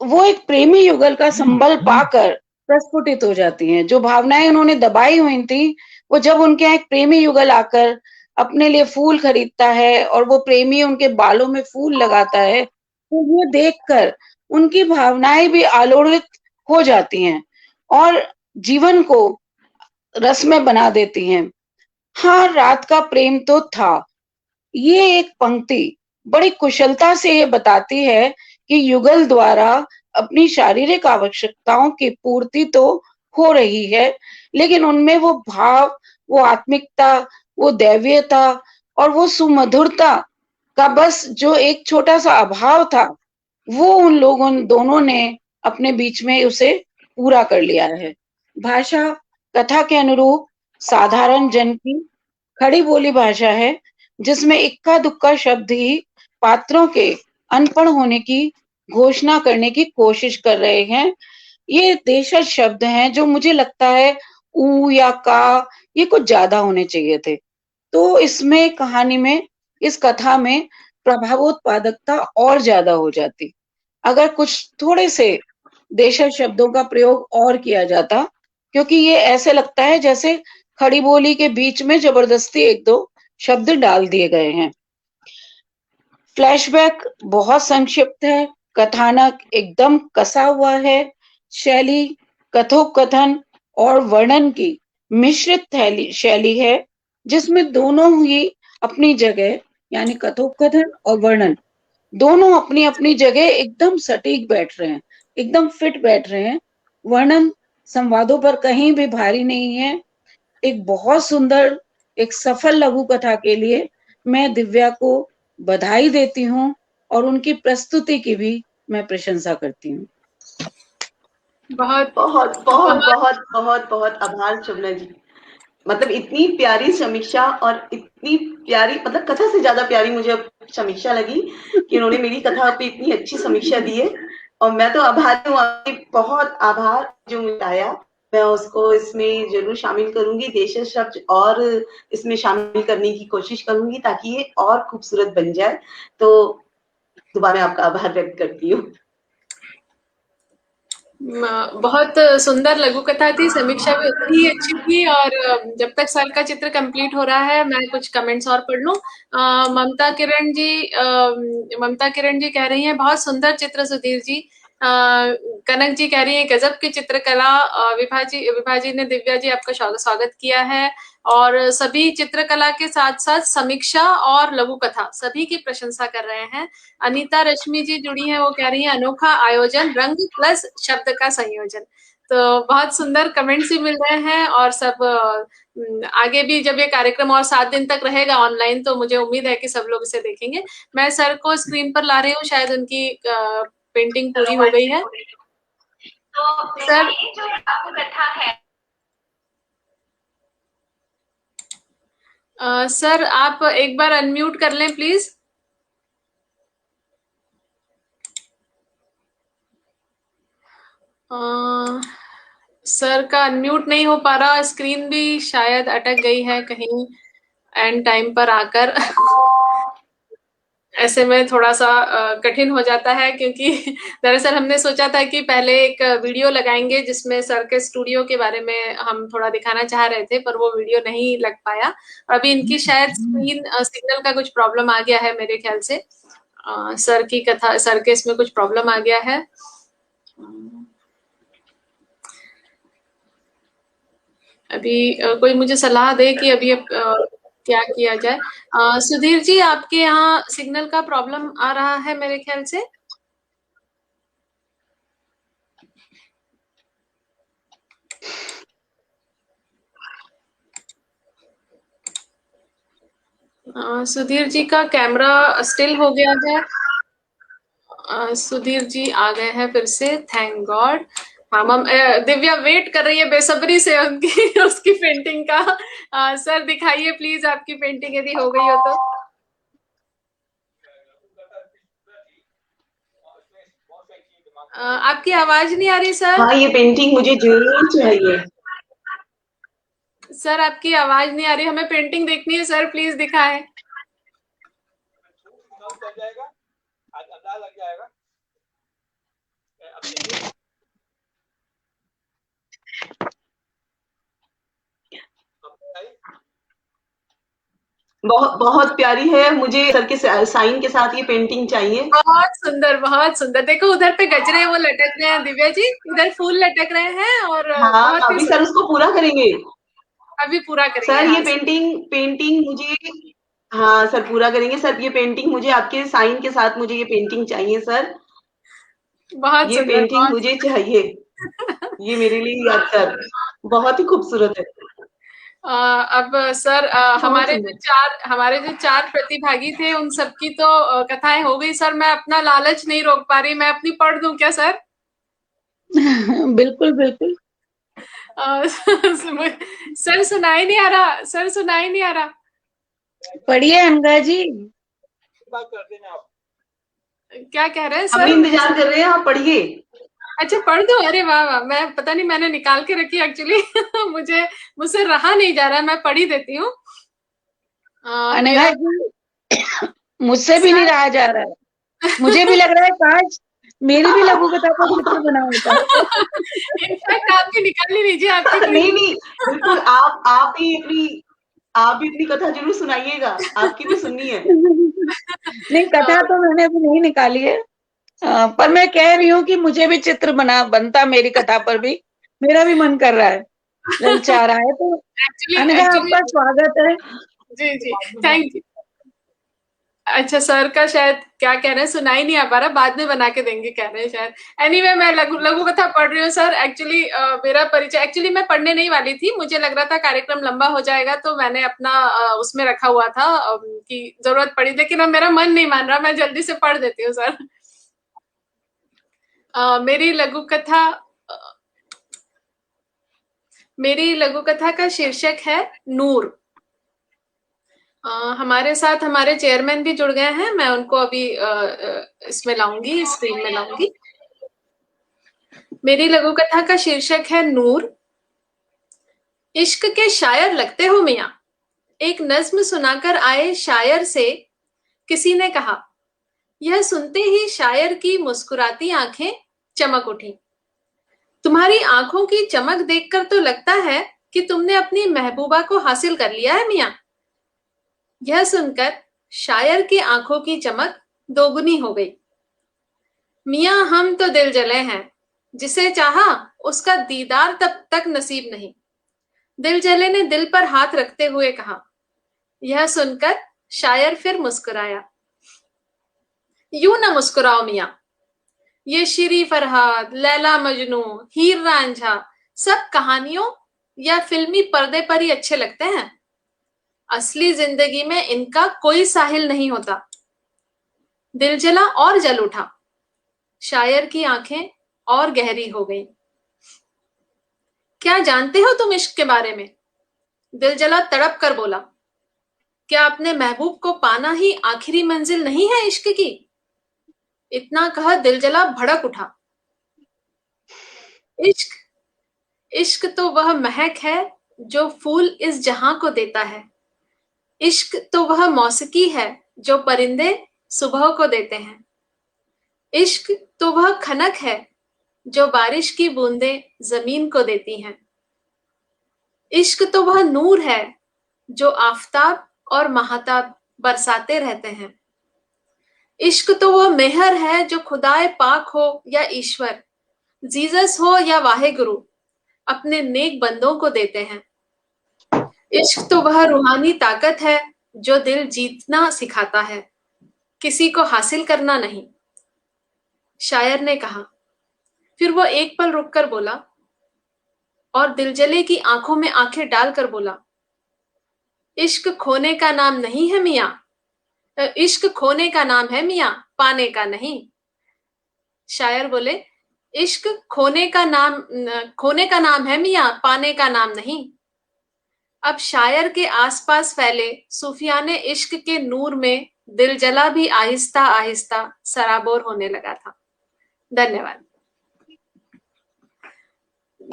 वो एक प्रेमी युगल का संबल पाकर प्रस्फुटित हो जाती हैं। जो भावनाएं उन्होंने दबाई हुई थी, वो जब उनके यहाँ एक प्रेमी युगल आकर अपने लिए फूल खरीदता है और वो प्रेमी उनके बालों में फूल लगाता है, तो ये देखकर उनकी भावनाएं भी आलोड़ित हो जाती हैं और जीवन को रसमय बना देती हैं। हाँ, रात का प्रेम तो था। ये एक पंक्ति बड़ी कुशलता से ये बताती है कि युगल द्वारा अपनी शारीरिक आवश्यकताओं की पूर्ति तो हो रही है, लेकिन उनमें वो भाव, वो आत्मिकता, वो दैवीयता और वो सुमधुरता का बस जो एक छोटा सा अभाव था, वो उन लोगों दोनों ने अपने बीच में उसे पूरा कर लिया है। भाषा कथा के अनुरूप साधारण जन की खड़ी बोली भाषा है, जिसमें इक्का दुक्का शब्द ही पात्रों के अनपढ़ होने की घोषणा करने की कोशिश कर रहे हैं। ये देशज शब्द हैं जो मुझे लगता है ऊ या का ये कुछ ज्यादा होने चाहिए थे। तो इसमें कहानी में, इस कथा में प्रभावोत्पादकता और ज्यादा हो जाती अगर कुछ थोड़े से देशज शब्दों का प्रयोग और किया जाता, क्योंकि ये ऐसे लगता है जैसे खड़ी बोली के बीच में जबरदस्ती एक दो शब्द डाल दिए गए हैं। फ्लैशबैक बहुत संक्षिप्त है, कथानक एकदम कसा हुआ है, शैली कथोपकथन और वर्णन की मिश्रित शैली है, जिसमें दोनों ही अपनी जगह, यानी कथोपकथन और वर्णन दोनों अपनी अपनी जगह एकदम सटीक बैठ रहे हैं, एकदम फिट बैठ रहे हैं। वर्णन संवादों पर कहीं भी भारी नहीं है। एक बहुत सुंदर, एक सफल लघु कथा के लिए मैं दिव्या को बधाई देती हूँ और उनकी प्रस्तुति की भी मैं प्रशंसा करती हूँ। बहुत बहुत बहुत बहुत बहुत बहुत आभार शुभना जी। मतलब इतनी प्यारी समीक्षा और इतनी प्यारी, मतलब कथा से ज्यादा प्यारी मुझे समीक्षा लगी कि उन्होंने मेरी कथा पे इतनी अच्छी समीक्षा दी है। और मैं तो आभारी हूँ, आपकी बहुत आभार जो मुझे आया। मैं उसको इसमें जरूर शामिल करूंगी, देशज शब्द और इसमें शामिल करने की कोशिश करूंगी ताकि ये और खूबसूरत बन जाए। तो दोबारा मैं आपका आभार व्यक्त करती हूँ। बहुत सुंदर लघु कथा थी, समीक्षा भी उतनी ही अच्छी थी। और जब तक साल का चित्र कंप्लीट हो रहा है, मैं कुछ कमेंट्स और पढ़ लूं। ममता किरण जी कह रही हैं बहुत सुंदर चित्र सुधीर जी। कनक जी कह रही है गजब की चित्रकला। विभा जी ने दिव्या जी आपका स्वागत किया है। और सभी चित्रकला के साथ साथ समीक्षा और लघु कथा सभी की प्रशंसा कर रहे हैं। अनीता रश्मि जी जुड़ी हैं, वो कह रही हैं अनोखा आयोजन, रंग प्लस शब्द का संयोजन। तो बहुत सुंदर कमेंट्स भी मिल रहे हैं और सब आगे भी जब ये कार्यक्रम और 7 दिन तक रहेगा ऑनलाइन तो मुझे उम्मीद है कि सब लोग इसे देखेंगे। मैं सर को स्क्रीन पर ला रही हूँ, शायद उनकी पेंटिंग पूरी हो गई है। तो सर ये जो लघु कथा है, सर आप एक बार अनम्यूट कर लें प्लीज। सर का अनम्यूट नहीं हो पा रहा, स्क्रीन भी शायद अटक गई है कहीं एंड टाइम पर आकर। ऐसे में थोड़ा सा कठिन हो जाता है क्योंकि दरअसल हमने सोचा था कि पहले एक वीडियो लगाएंगे जिसमें सर के स्टूडियो के बारे में हम थोड़ा दिखाना चाह रहे थे, पर वो वीडियो नहीं लग पाया। अभी इनकी शायद स्क्रीन सिग्नल का कुछ प्रॉब्लम आ गया है मेरे ख्याल से। सर की कथा, सर के इसमें कुछ प्रॉब्लम आ गया है। अभी कोई मुझे सलाह दे कि अभी क्या किया जाए। सुधीर जी, आपके यहाँ सिग्नल का प्रॉब्लम आ रहा है मेरे ख्याल से। सुधीर जी का कैमरा स्टिल हो गया है। सुधीर जी आ गए हैं फिर से, थैंक गॉड। हाँ मैम, दिव्या वेट कर रही है बेसब्री से उनकी उसकी पेंटिंग का। सर दिखाइए प्लीज आपकी पेंटिंग यदि हो गई हो तो। आपकी आवाज नहीं आ रही सर। हाँ, ये पेंटिंग मुझे जरूर चाहिए। सर आपकी आवाज नहीं आ रही, हमें पेंटिंग देखनी है सर, प्लीज दिखाएं। लग जाएगा। बहुत बहुत प्यारी है, मुझे सर के साइन के साथ ये पेंटिंग चाहिए। बहुत सुंदर, बहुत सुंदर। देखो उधर पे गजरे वो लटक रहे हैं दिव्या जी, इधर फूल लटक रहे हैं और हाँ, बहुत ही अभी सर उसको पूरा करेंगे। अभी पूरा करेंगे। सर हाँ, ये पेंटिंग मुझे, हाँ सर पूरा करेंगे। सर ये पेंटिंग मुझे आपके साइन के साथ मुझे ये पेंटिंग चाहिए सर। बहुत ये सुंदर, पेंटिंग मुझे चाहिए। ये मेरे लिए याद सर बहुत ही खूबसूरत है। अब सर हमारे जो चार प्रतिभागी थे उन सबकी तो कथाएं हो गई सर। मैं अपना लालच नहीं रोक पा रही, मैं अपनी पढ़ दूं क्या सर? बिल्कुल बिल्कुल। सर सुनाई नहीं आ रहा, सर सुनाई नहीं आ रहा। पढ़िए अनघा जी। बात कर देना आप। क्या कह रहे हैं हम सर? भी इंतजार कर रहे हैं, आप पढ़िए। अच्छा पढ़ दो। अरे वाह वाह, मैं पता नहीं मैंने निकाल के रखी एक्चुअली। मुझसे रहा नहीं जा रहा है, मैं पढ़ ही देती हूँ। अनघा जी, मुझसे भी नहीं रहा जा रहा है। मुझे भी लग रहा है काश मेरी भी लघु कथा का चित्र बना होता। इनफैक्ट आप भी निकाल ही लीजिए आपकी पूरी। नहीं नहीं, बिल्कुल आप भी अपनी कथा जरूर सुनाइएगा, आपकी भी सुननी है। नहीं, कथा तो मैंने अभी नहीं निकाली है, पर मैं कह रही हूँ कि मुझे भी चित्र बनता मेरी कथा पर भी। मेरा भी मन कर रहा है, ललचा रहा है। तो अनघा आपका स्वागत है। जी जी, थैंक यू। अच्छा सर का शायद क्या कह रहे हैं सुनाई नहीं आ पा रहा, बाद में बना के देंगे कह रहे हैं शायद। एनीवे मैं लघु कथा पढ़ रही हूँ सर। एक्चुअली मेरा परिचय, एक्चुअली मैं पढ़ने नहीं वाली थी, मुझे लग रहा था कार्यक्रम लंबा हो जाएगा तो मैंने अपना उसमें रखा हुआ था कि जरूरत पड़ी, लेकिन अब मेरा मन नहीं मान रहा, मैं जल्दी से पढ़ देती हूँ सर। मेरी लघु कथा का शीर्षक है नूर। हमारे साथ हमारे चेयरमैन भी जुड़ गए हैं, मैं उनको अभी इसमें लाऊंगी, स्क्रीन में लाऊंगी। मेरी लघु कथा का शीर्षक है नूर। इश्क के शायर लगते हो मियां, एक नज्म सुनाकर आए शायर से किसी ने कहा। यह सुनते ही शायर की मुस्कुराती आंखें चमक उठी। तुम्हारी आंखों की चमक देखकर तो लगता है कि तुमने अपनी महबूबा को हासिल कर लिया है मियां। यह सुनकर शायर की आंखों की चमक दोगुनी हो गई। मियां हम तो दिल जले हैं, जिसे चाहा उसका दीदार तब तक नसीब नहीं। दिल जले ने दिल पर हाथ रखते हुए कहा। यह सुनकर शायर फिर मुस्कुराया। यूं न मुस्कुराओ मियां, ये शिरी फरहाद, लैला मजनू, हीर रांझा सब कहानियों या फिल्मी पर्दे पर ही अच्छे लगते हैं। असली जिंदगी में इनका कोई साहिल नहीं होता। दिल जला और जल उठा। शायर की आंखें और गहरी हो गई। क्या जानते हो तुम इश्क के बारे में? दिल जला तड़प कर बोला। क्या अपने महबूब को पाना ही आखिरी मंजिल नहीं है इश्क की? इतना कहा दिल जला भड़क उठा। इश्क इश्क तो वह महक है जो फूल इस जहां को देता है। इश्क तो वह मौसिकी है जो परिंदे सुबह को देते हैं। इश्क तो वह खनक है जो बारिश की बूंदें जमीन को देती हैं। इश्क तो वह नूर है जो आफताब और महताब बरसाते रहते हैं। इश्क तो वह मेहर है जो खुदाए पाक हो या ईश्वर, जीसस हो या वाहेगुरु, अपने नेक बंदों को देते हैं। इश्क तो वह रूहानी ताकत है जो दिल जीतना सिखाता है, किसी को हासिल करना नहीं। शायर ने कहा। फिर वो एक पल रुककर बोला और दिलजले की आंखों में आंखें डालकर बोला, इश्क खोने का नाम नहीं है मियां, इश्क खोने का नाम है मियां, पाने का नहीं। शायर बोले, इश्क खोने का नाम है मियां, पाने का नाम नहीं। अब शायर के आसपास फैले सूफियाने इश्क के नूर में दिल जला भी आहिस्ता आहिस्ता सराबोर होने लगा था। धन्यवाद।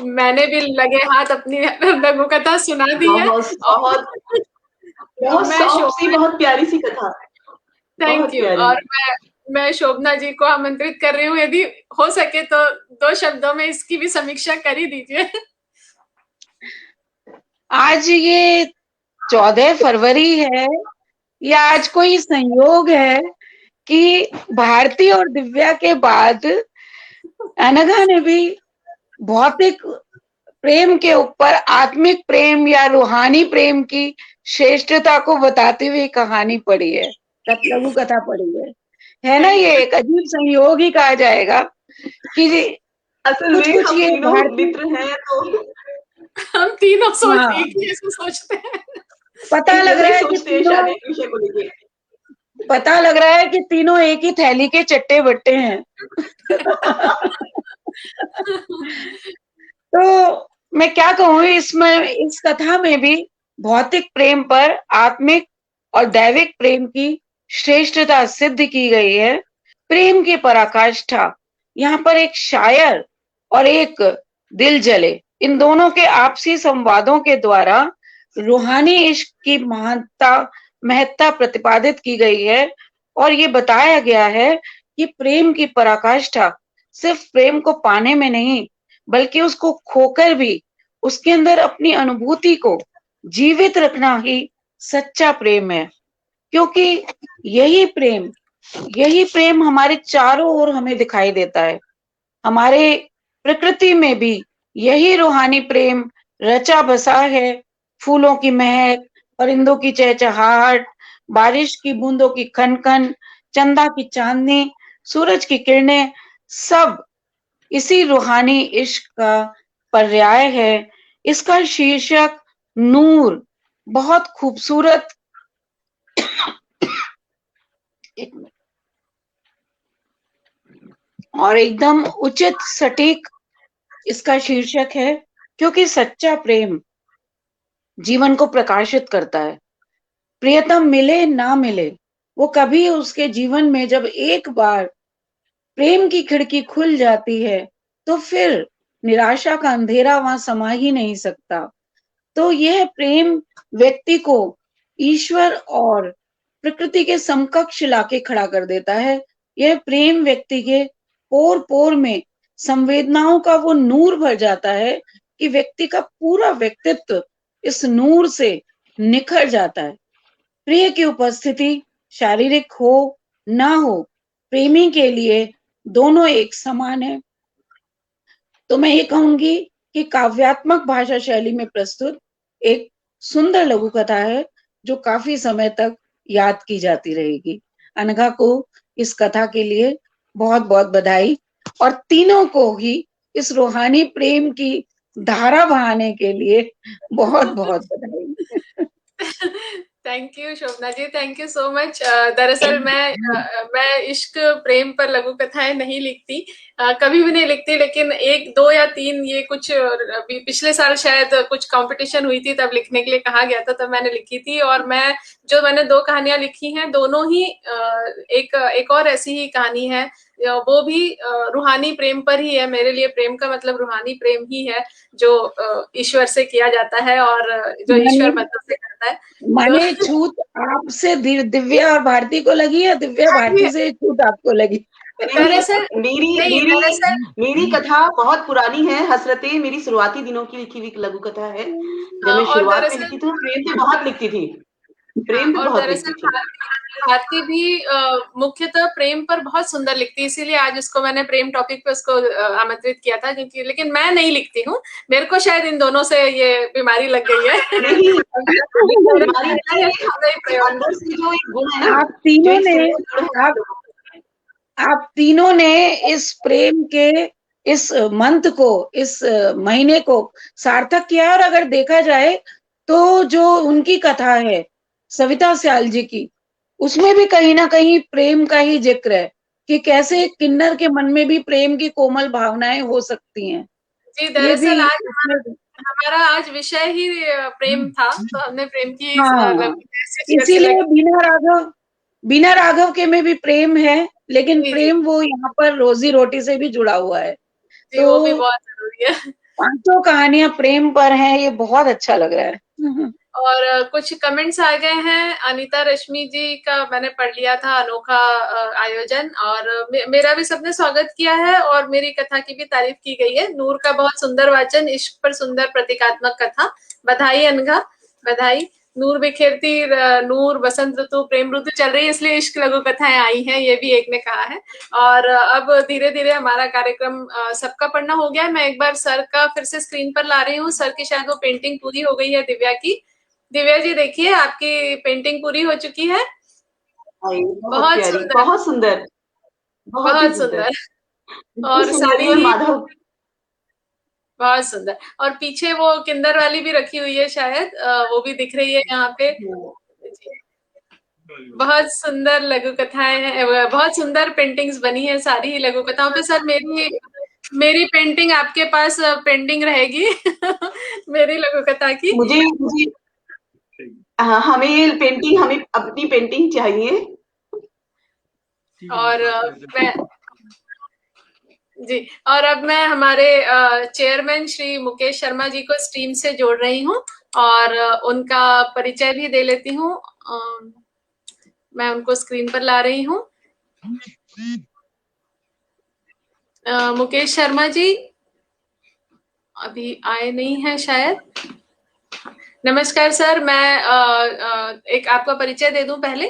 मैंने भी लगे हाथ अपनी लघु कथा सुना दी है। बहुत बहुत प्यारी सी कथा। Thank you. और मैं शोभना जी को आमंत्रित कर रही हूँ, यदि हो सके तो 2 शब्दों में इसकी भी समीक्षा कर ही दीजिए। आज ये 14 फरवरी है या आज कोई संयोग है कि भारती और दिव्या के बाद अनघा ने भी भौतिक प्रेम के ऊपर आत्मिक प्रेम या रूहानी प्रेम की श्रेष्ठता को बताते हुए कहानी पढ़ी है, लघु कथा पढ़ी है ना। ये एक अजीब संयोग ही कहा जाएगा कि असल में हम तीनों मित्र हैं, तो हम तीनों सोचते हैं। पता लग रहा है कि तीनों एक ही थैली के चट्टे बट्टे हैं। तो मैं क्या कहूँ, इस कथा में भी भौतिक प्रेम पर आत्मिक और दैविक प्रेम की श्रेष्ठता सिद्ध की गई है। प्रेम की पराकाष्ठा यहाँ पर एक शायर और एक दिल जले, इन दोनों के आपसी संवादों के द्वारा रूहानी इश्क की महत्ता प्रतिपादित की गई है। और ये बताया गया है कि प्रेम की पराकाष्ठा सिर्फ प्रेम को पाने में नहीं, बल्कि उसको खोकर भी उसके अंदर अपनी अनुभूति को जीवित रखना ही सच्चा प्रेम है। क्योंकि यही प्रेम हमारे चारों ओर हमें दिखाई देता है। हमारे प्रकृति में भी यही रूहानी प्रेम रचा बसा है। फूलों की महक, परिंदों की चहचहाहट, बारिश की बूंदों की खनखन, चंदा की चांदनी, सूरज की किरणें, सब इसी रूहानी इश्क का पर्याय है। इसका शीर्षक नूर बहुत खूबसूरत और एकदम उचित सटीक इसका शीर्षक है, क्योंकि सच्चा प्रेम जीवन को प्रकाशित करता है। प्रियतम मिले ना मिले, वो कभी उसके जीवन में जब एक बार प्रेम की खिड़की खुल जाती है तो फिर निराशा का अंधेरा वहां समा ही नहीं सकता। तो यह प्रेम व्यक्ति को ईश्वर और प्रकृति के समकक्ष लाके खड़ा कर देता है। यह प्रेम व्यक्ति के पोर पोर में संवेदनाओं का वो नूर भर जाता है कि व्यक्ति का पूरा व्यक्तित्व इस नूर से निखर जाता है। प्रिय की उपस्थिति शारीरिक हो ना हो, प्रेमी के लिए दोनों एक समान है। तो मैं ये कहूंगी कि काव्यात्मक भाषा शैली में प्रस्तुत एक सुंदर लघु कथा है जो काफी समय तक याद की जाती रहेगी। अनघा को इस कथा के लिए बहुत बहुत बधाई। और तीनों को ही इस रूहानी प्रेम की धारा बहाने के लिए बहुत बहुत बधाई। Thank you Shobhana ji, thank you so much. दरअसल मैं इश्क प्रेम पर लघु कथाएं नहीं लिखती, कभी भी नहीं लिखती, लेकिन 1, 2 या 3 ये कुछ अभी पिछले साल शायद कुछ कंपटीशन हुई थी, तब लिखने के लिए कहा गया था, तब मैंने लिखी थी। और मैंने 2 कहानियां लिखी हैं, दोनों ही एक और ऐसी ही कहानी है, वो भी रूहानी प्रेम पर ही है। मेरे लिए प्रेम का मतलब रूहानी प्रेम ही है, जो ईश्वर से किया जाता है और जो ईश्वर मदद से करता है। माने छूत आपसे दिव्या और भारती को लगी या दिव्या भारती से छूत आपको लगी? दरअसल मेरी कथा बहुत पुरानी है। हसरतें मेरी शुरुआती दिनों की लिखी हुई लघु कथा है। जब मैं शुरुआत में लिखी थी, प्रेम पे बहुत लिखती थी, प्रेम पे बहुत लिखती थी। भारती भी मुख्यतः प्रेम पर बहुत सुंदर लिखती है, इसीलिए आज उसको मैंने प्रेम टॉपिक पे उसको आमंत्रित किया था, क्योंकि लेकिन मैं नहीं लिखती हूँ। मेरे को शायद इन दोनों से ये बीमारी लग गई है। नहीं, बीमारी नहीं है, अंदर से जो एक गुण है ना, आप तीनों ने इस प्रेम के इस मंथ को, इस महीने को सार्थक किया। और अगर देखा जाए तो जो उनकी कथा है सविता स्याल जी की, उसमें भी कहीं ना कहीं प्रेम का ही जिक्र है कि कैसे किन्नर के मन में भी प्रेम की कोमल भावनाएं हो सकती हैं। जी, दरअसल आज हमारा आज विषय ही प्रेम था, तो हमने प्रेम की इसीलिए बिना राघव के में भी प्रेम है, लेकिन प्रेम वो यहाँ पर रोजी रोटी से भी जुड़ा हुआ है। तो वो भी बहुत जरूरी है। 5 कहानियां प्रेम पर हैं, ये बहुत अच्छा लग रहा है। और कुछ कमेंट्स आ गए हैं। अनीता रश्मि जी का मैंने पढ़ लिया था, अनोखा आयोजन, और मेरा भी सबने स्वागत किया है और मेरी कथा की भी तारीफ की गई है। नूर का बहुत सुंदर वाचन, इश्क पर सुंदर प्रतीकात्मक कथा, बधाई अनघा, बधाई। नूर बिखेरती नूर, बसंत ऋतु, प्रेम ऋतु चल रही है, इसलिए इश्क लघु कथाएं आई हैं, ये भी एक ने कहा है। और अब धीरे धीरे हमारा कार्यक्रम सबका पढ़ना हो गया है। मैं एक बार सर का फिर से स्क्रीन पर ला रही हूँ। सर की शायद वो पेंटिंग पूरी हो गई है, दिव्या की। दिव्या जी देखिए, आपकी पेंटिंग पूरी हो चुकी है। बहुत सुंदर, बहुत सुंदर, बहुत सुंदर। और सारी माधव, बहुत सुंदर। और पीछे वो किंदर वाली भी रखी हुई है शायद, वो भी दिख रही है यहाँ पे। बहुत सुंदर लघु कथाएं हैं, बहुत सुंदर पेंटिंग्स बनी है सारी ही लघु कथाओं पे। सर मेरी पेंटिंग आपके पास पेंडिंग रहेगी मेरी लघु कथा की। मुझे हमें अपनी पेंटिंग चाहिए। और अब मैं हमारे चेयरमैन श्री मुकेश शर्मा जी को स्ट्रीम से जोड़ रही हूँ और उनका परिचय भी दे लेती हूँ। मैं उनको स्क्रीन पर ला रही हूँ। मुकेश शर्मा जी अभी आए नहीं हैं शायद। नमस्कार सर, मैं एक आपका परिचय दे दूं पहले।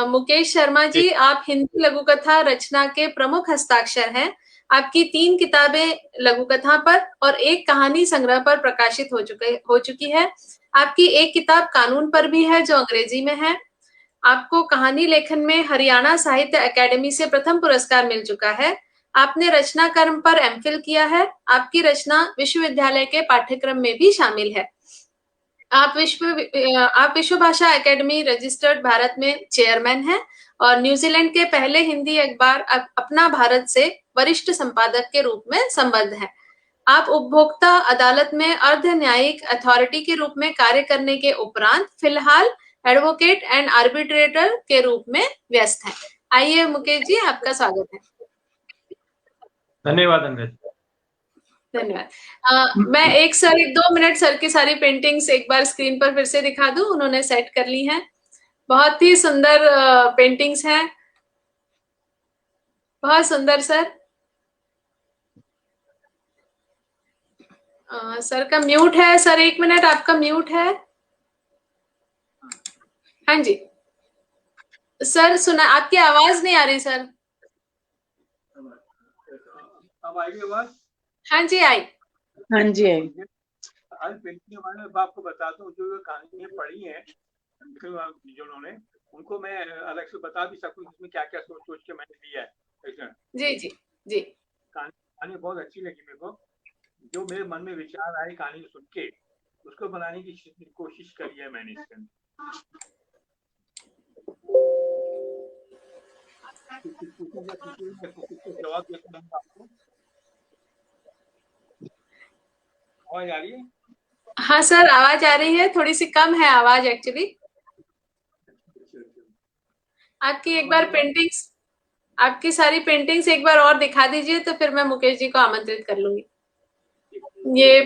मुकेश शर्मा जी, आप हिंदी लघु कथा रचना के प्रमुख हस्ताक्षर हैं। आपकी 3 किताबें लघु कथा पर और 1 कहानी संग्रह पर प्रकाशित हो चुकी है। आपकी 1 किताब कानून पर भी है, जो अंग्रेजी में है। आपको कहानी लेखन में हरियाणा साहित्य अकादमी से प्रथम पुरस्कार मिल चुका है। आपने रचना कर्म पर एमफिल किया है। आपकी रचना विश्वविद्यालय के पाठ्यक्रम में भी शामिल है। आप विश्व भाषा एकेडमी रजिस्टर्ड भारत में चेयरमैन हैं और न्यूजीलैंड के पहले हिंदी अखबार अपना भारत से वरिष्ठ संपादक के रूप में संबद्ध हैं। आप उपभोक्ता अदालत में अर्ध न्यायिक अथॉरिटी के रूप में कार्य करने के उपरांत फिलहाल एडवोकेट एंड आर्बिट्रेटर के रूप में व्यस्त हैं। आइए मुकेश जी, आपका स्वागत है। धन्यवाद अंगद। धन्यवाद। मैं 1-2 मिनट सर की सारी पेंटिंग्स एक बार स्क्रीन पर फिर से दिखा दूं। उन्होंने सेट कर ली हैं। बहुत ही सुंदर पेंटिंग्स हैं, बहुत सुंदर सर। सर का म्यूट है। सर 1 मिनट, आपका म्यूट है। हाँ जी सर, सुना, आपकी आवाज नहीं आ रही सर। अब आएगी आवाज? हाँ जी आई। हाँ जी आई। आज पेंटिंग के बारे में आपको बताता हूँ। जो कहानियां पढ़ी हैं जिन्होंने, उनको मैं अलग से बता भी सकूँ इसमें क्या क्या सोच के मैंने लिया है। जी जी जी। कहानी बहुत अच्छी लगी मेरे को। जो मेरे मन में विचार आए कहानी सुन के, उसको बनाने की कोशिश करी है मैंने इसके अंदर। जवाब देता हूँ आपको। आवाज आ रही है? हाँ सर, आवाज आ रही है, थोड़ी सी कम है आवाज एक्चुअली। आपकी एक बार पेंटिंग्स, आपकी सारी पेंटिंग्स एक बार और दिखा दीजिए, तो फिर मैं मुकेश जी को आमंत्रित कर लूंगी। ये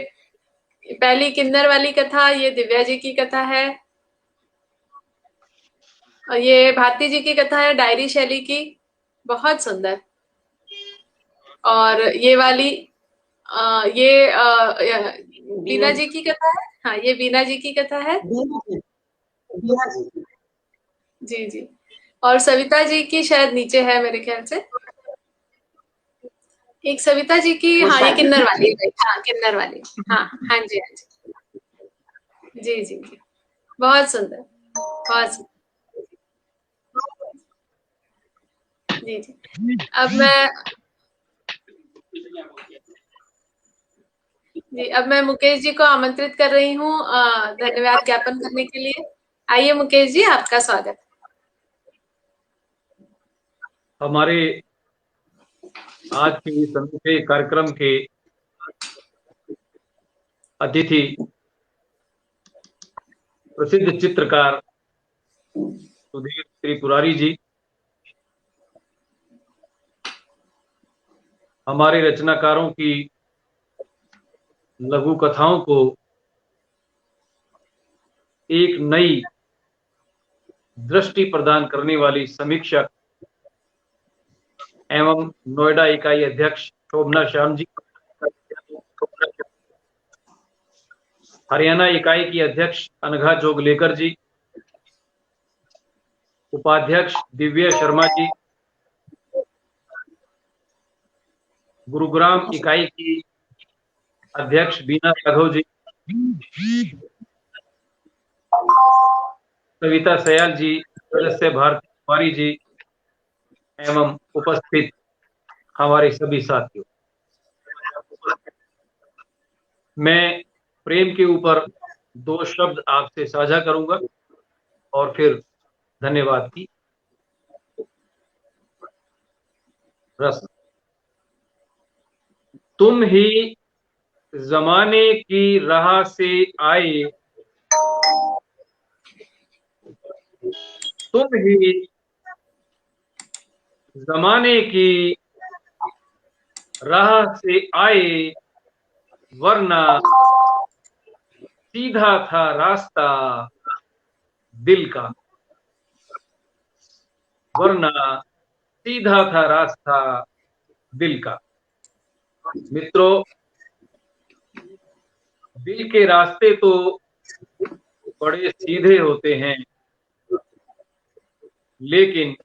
पहली किन्नर वाली कथा, ये दिव्या जी की कथा है, और ये भारती जी की कथा है डायरी शैली की, बहुत सुंदर। और ये वाली ये बीना जी की कथा है। हाँ, ये बीना जी की कथा है। जी जी। और सविता जी की शायद नीचे है मेरे ख्याल से। एक सविता जी की, हाँ ये किन्नर वाली है। हाँ किन्नर वाली, हाँ हाँ जी हाँ जी। जी जी जी, बहुत सुंदर, बहुत सुंदर। जी जी। अब मैं मुकेश जी को आमंत्रित कर रही हूँ धन्यवाद ज्ञापन करने के लिए। आइए मुकेश जी, आपका स्वागत। हमारे आज के इस अनूठे कार्यक्रम के अतिथि प्रसिद्ध चित्रकार सुधीर त्रिपुरारी जी, हमारे रचनाकारों की लघु कथाओं को एक नई दृष्टि प्रदान करने वाली समीक्षक एवं नोएडा इकाई अध्यक्ष शोभना श्याम जी, हरियाणा इकाई की अध्यक्ष अनघा जोगलेकर जी, उपाध्यक्ष दिव्या शर्मा जी, गुरुग्राम इकाई की अध्यक्ष बीना राघव जी, सविता सयाल जी, सदस्य भारती कुमारी जी एवं उपस्थित हमारे सभी साथियों, मैं प्रेम के ऊपर 2 शब्द आपसे साझा करूंगा और फिर धन्यवाद की रस्म। तुम ही जमाने की राह से आए, तुम ही जमाने की राह से आए, वरना सीधा था रास्ता दिल का, वरना सीधा था रास्ता दिल का। मित्रों, दिल के रास्ते तो बड़े सीधे होते हैं, लेकिन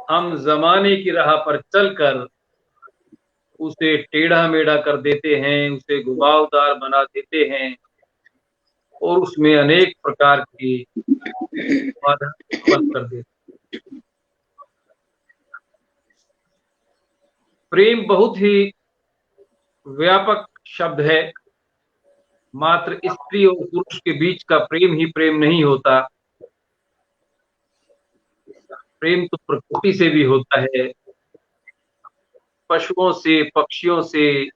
हम जमाने की राह पर चलकर उसे टेढ़ा मेढ़ा कर देते हैं, उसे घुमावदार बना देते हैं और उसमें अनेक प्रकार की बाधा उत्पन्न कर देते हैं। प्रेम बहुत ही व्यापक शब्द है। मात्र स्त्री और पुरुष के बीच का प्रेम ही प्रेम नहीं होता। प्रेम तो प्रकृति से भी होता है, पशुओं से, पक्षियों से,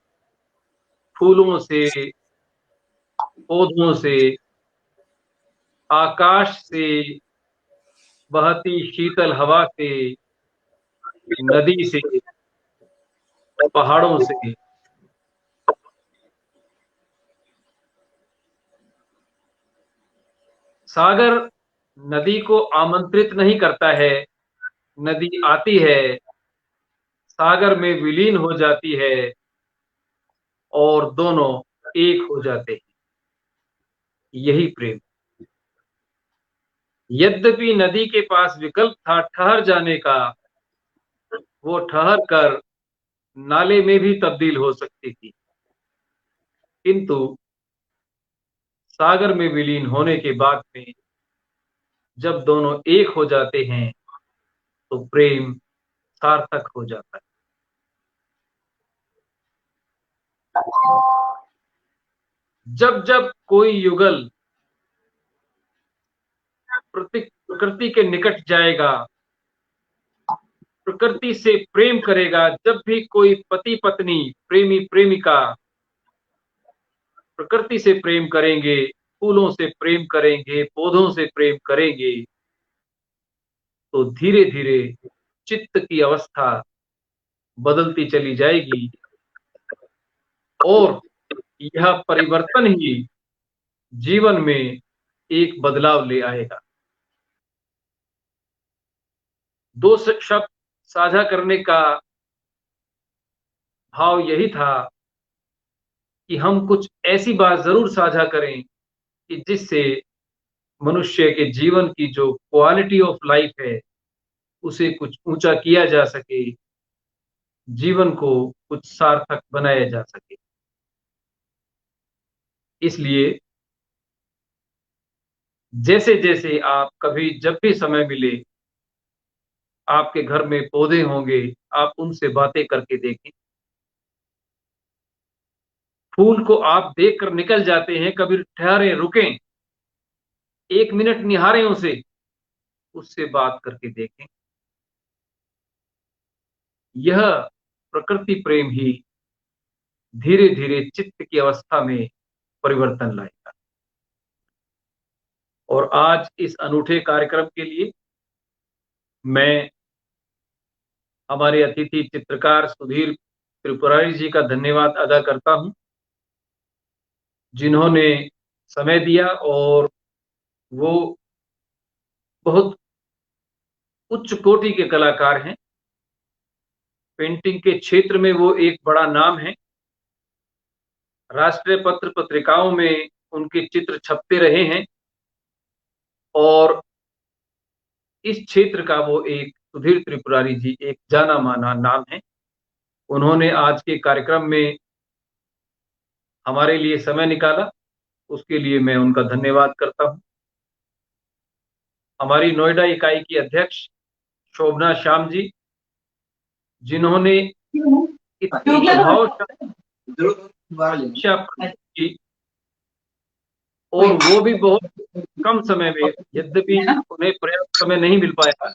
फूलों से, पौधों से, आकाश से, बहती शीतल हवा से, नदी से, पहाड़ों से। सागर नदी को आमंत्रित नहीं करता है, नदी आती है, सागर में विलीन हो जाती है और दोनों एक हो जाते हैं। यही प्रेम। यद्यपि नदी के पास विकल्प था ठहर जाने का, वो ठहर कर नाले में भी तब्दील हो सकती थी, किंतु सागर में विलीन होने के बाद में जब दोनों एक हो जाते हैं तो प्रेम सार्थक हो जाता है। जब जब कोई युगल प्रकृति के निकट जाएगा, प्रकृति से प्रेम करेगा, जब भी कोई पति पत्नी, प्रेमी प्रेमिका प्रकृति से प्रेम करेंगे, फूलों से प्रेम करेंगे, पौधों से प्रेम करेंगे, तो धीरे धीरे चित्त की अवस्था बदलती चली जाएगी और यह परिवर्तन ही जीवन में एक बदलाव ले आएगा। दो शब्द साझा करने का भाव यही था कि हम कुछ ऐसी बात जरूर साझा करें कि जिससे मनुष्य के जीवन की जो क्वालिटी ऑफ लाइफ है उसे कुछ ऊंचा किया जा सके, जीवन को कुछ सार्थक बनाया जा सके। इसलिए जैसे जैसे आप कभी जब भी समय मिले, आपके घर में पौधे होंगे, आप उनसे बातें करके देखें। फूल को आप देखकर निकल जाते हैं, कभी ठहरे, रुकें, 1 मिनट निहारें उसे, उससे बात करके देखें। यह प्रकृति प्रेम ही धीरे धीरे चित्त की अवस्था में परिवर्तन लाएगा। और आज इस अनूठे कार्यक्रम के लिए मैं हमारे अतिथि चित्रकार सुधीर त्रिपुरारी जी का धन्यवाद अदा करता हूं, जिन्होंने समय दिया और वो बहुत उच्च कोटि के कलाकार हैं। पेंटिंग के क्षेत्र में वो एक बड़ा नाम है। राष्ट्रीय पत्र पत्रिकाओं में उनके चित्र छपते रहे हैं और इस क्षेत्र का वो एक सुधीर त्रिपुरारी जी एक जाना माना नाम है। उन्होंने आज के कार्यक्रम में हमारे लिए समय निकाला, उसके लिए मैं उनका धन्यवाद करता हूं। हमारी नोएडा इकाई की अध्यक्ष शोभना श्याम जी, जिन्होंने इतनी प्रभावशाली और वो भी बहुत कम समय में, यद्यपि उन्हें पर्याप्त समय नहीं मिल पाया,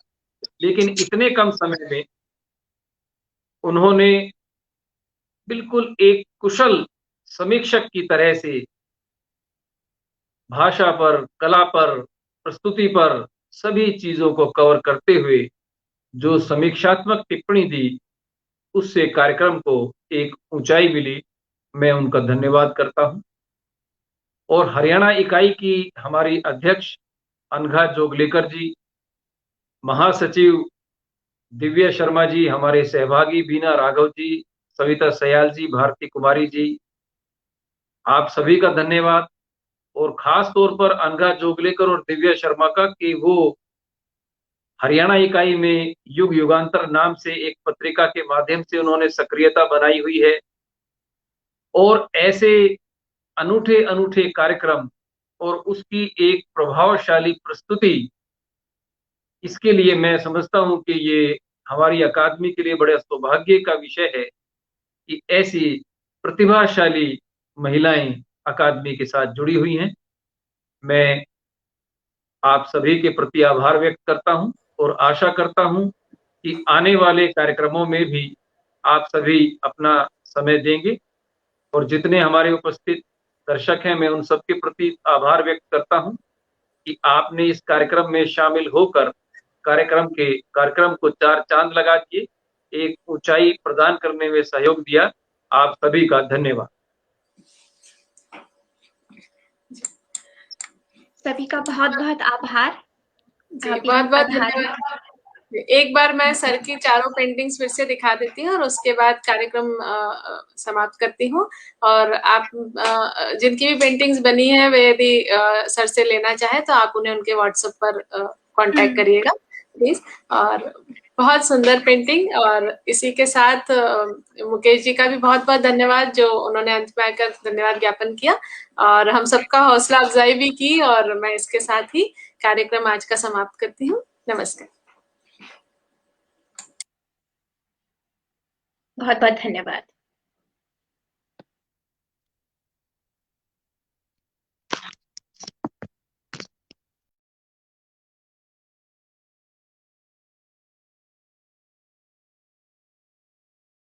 लेकिन इतने कम समय में उन्होंने बिल्कुल एक कुशल समीक्षक की तरह से भाषा पर, कला पर, प्रस्तुति पर सभी चीजों को कवर करते हुए जो समीक्षात्मक टिप्पणी दी, उससे कार्यक्रम को एक ऊंचाई मिली। मैं उनका धन्यवाद करता हूं। और हरियाणा इकाई की हमारी अध्यक्ष अनघा जोगलेकर जी, महासचिव दिव्या शर्मा जी, हमारे सहभागी बीना राघव जी, सविता सयाल जी, भारती कुमारी जी, आप सभी का धन्यवाद। और खास तौर पर अनघा जोगलेकर और दिव्या शर्मा का कि वो हरियाणा इकाई में युग युगांतर नाम से एक पत्रिका के माध्यम से उन्होंने सक्रियता बनाई हुई है और ऐसे अनूठे अनूठे कार्यक्रम और उसकी एक प्रभावशाली प्रस्तुति, इसके लिए मैं समझता हूं कि ये हमारी अकादमी के लिए बड़े सौभाग्य का विषय है कि ऐसी प्रतिभाशाली महिलाएं अकादमी के साथ जुड़ी हुई हैं। मैं आप सभी के प्रति आभार व्यक्त करता हूं और आशा करता हूं कि आने वाले कार्यक्रमों में भी आप सभी अपना समय देंगे। और जितने हमारे उपस्थित दर्शक हैं, मैं उन सबके प्रति आभार व्यक्त करता हूं कि आपने इस कार्यक्रम में शामिल होकर कार्यक्रम को 4 चांद लगा के एक ऊंचाई प्रदान करने में सहयोग दिया। आप सभी का धन्यवाद। सभी का बहुत बहुत आभार। बहुत बहुत धन्यवाद। एक बार मैं सर की चारों पेंटिंग्स फिर से दिखा देती हूँ और उसके बाद कार्यक्रम समाप्त करती हूँ। और आप जिनकी भी पेंटिंग्स बनी है वे यदि सर से लेना चाहे तो आप उन्हें उनके व्हाट्सएप पर कांटेक्ट करिएगा प्लीज। और बहुत सुंदर पेंटिंग। और इसी के साथ मुकेश जी का भी बहुत बहुत धन्यवाद, जो उन्होंने अंत में आकर धन्यवाद ज्ञापन किया और हम सबका हौसला अफजाई भी की। और मैं इसके साथ ही कार्यक्रम आज का समाप्त करती हूँ। नमस्कार। बहुत बहुत धन्यवाद।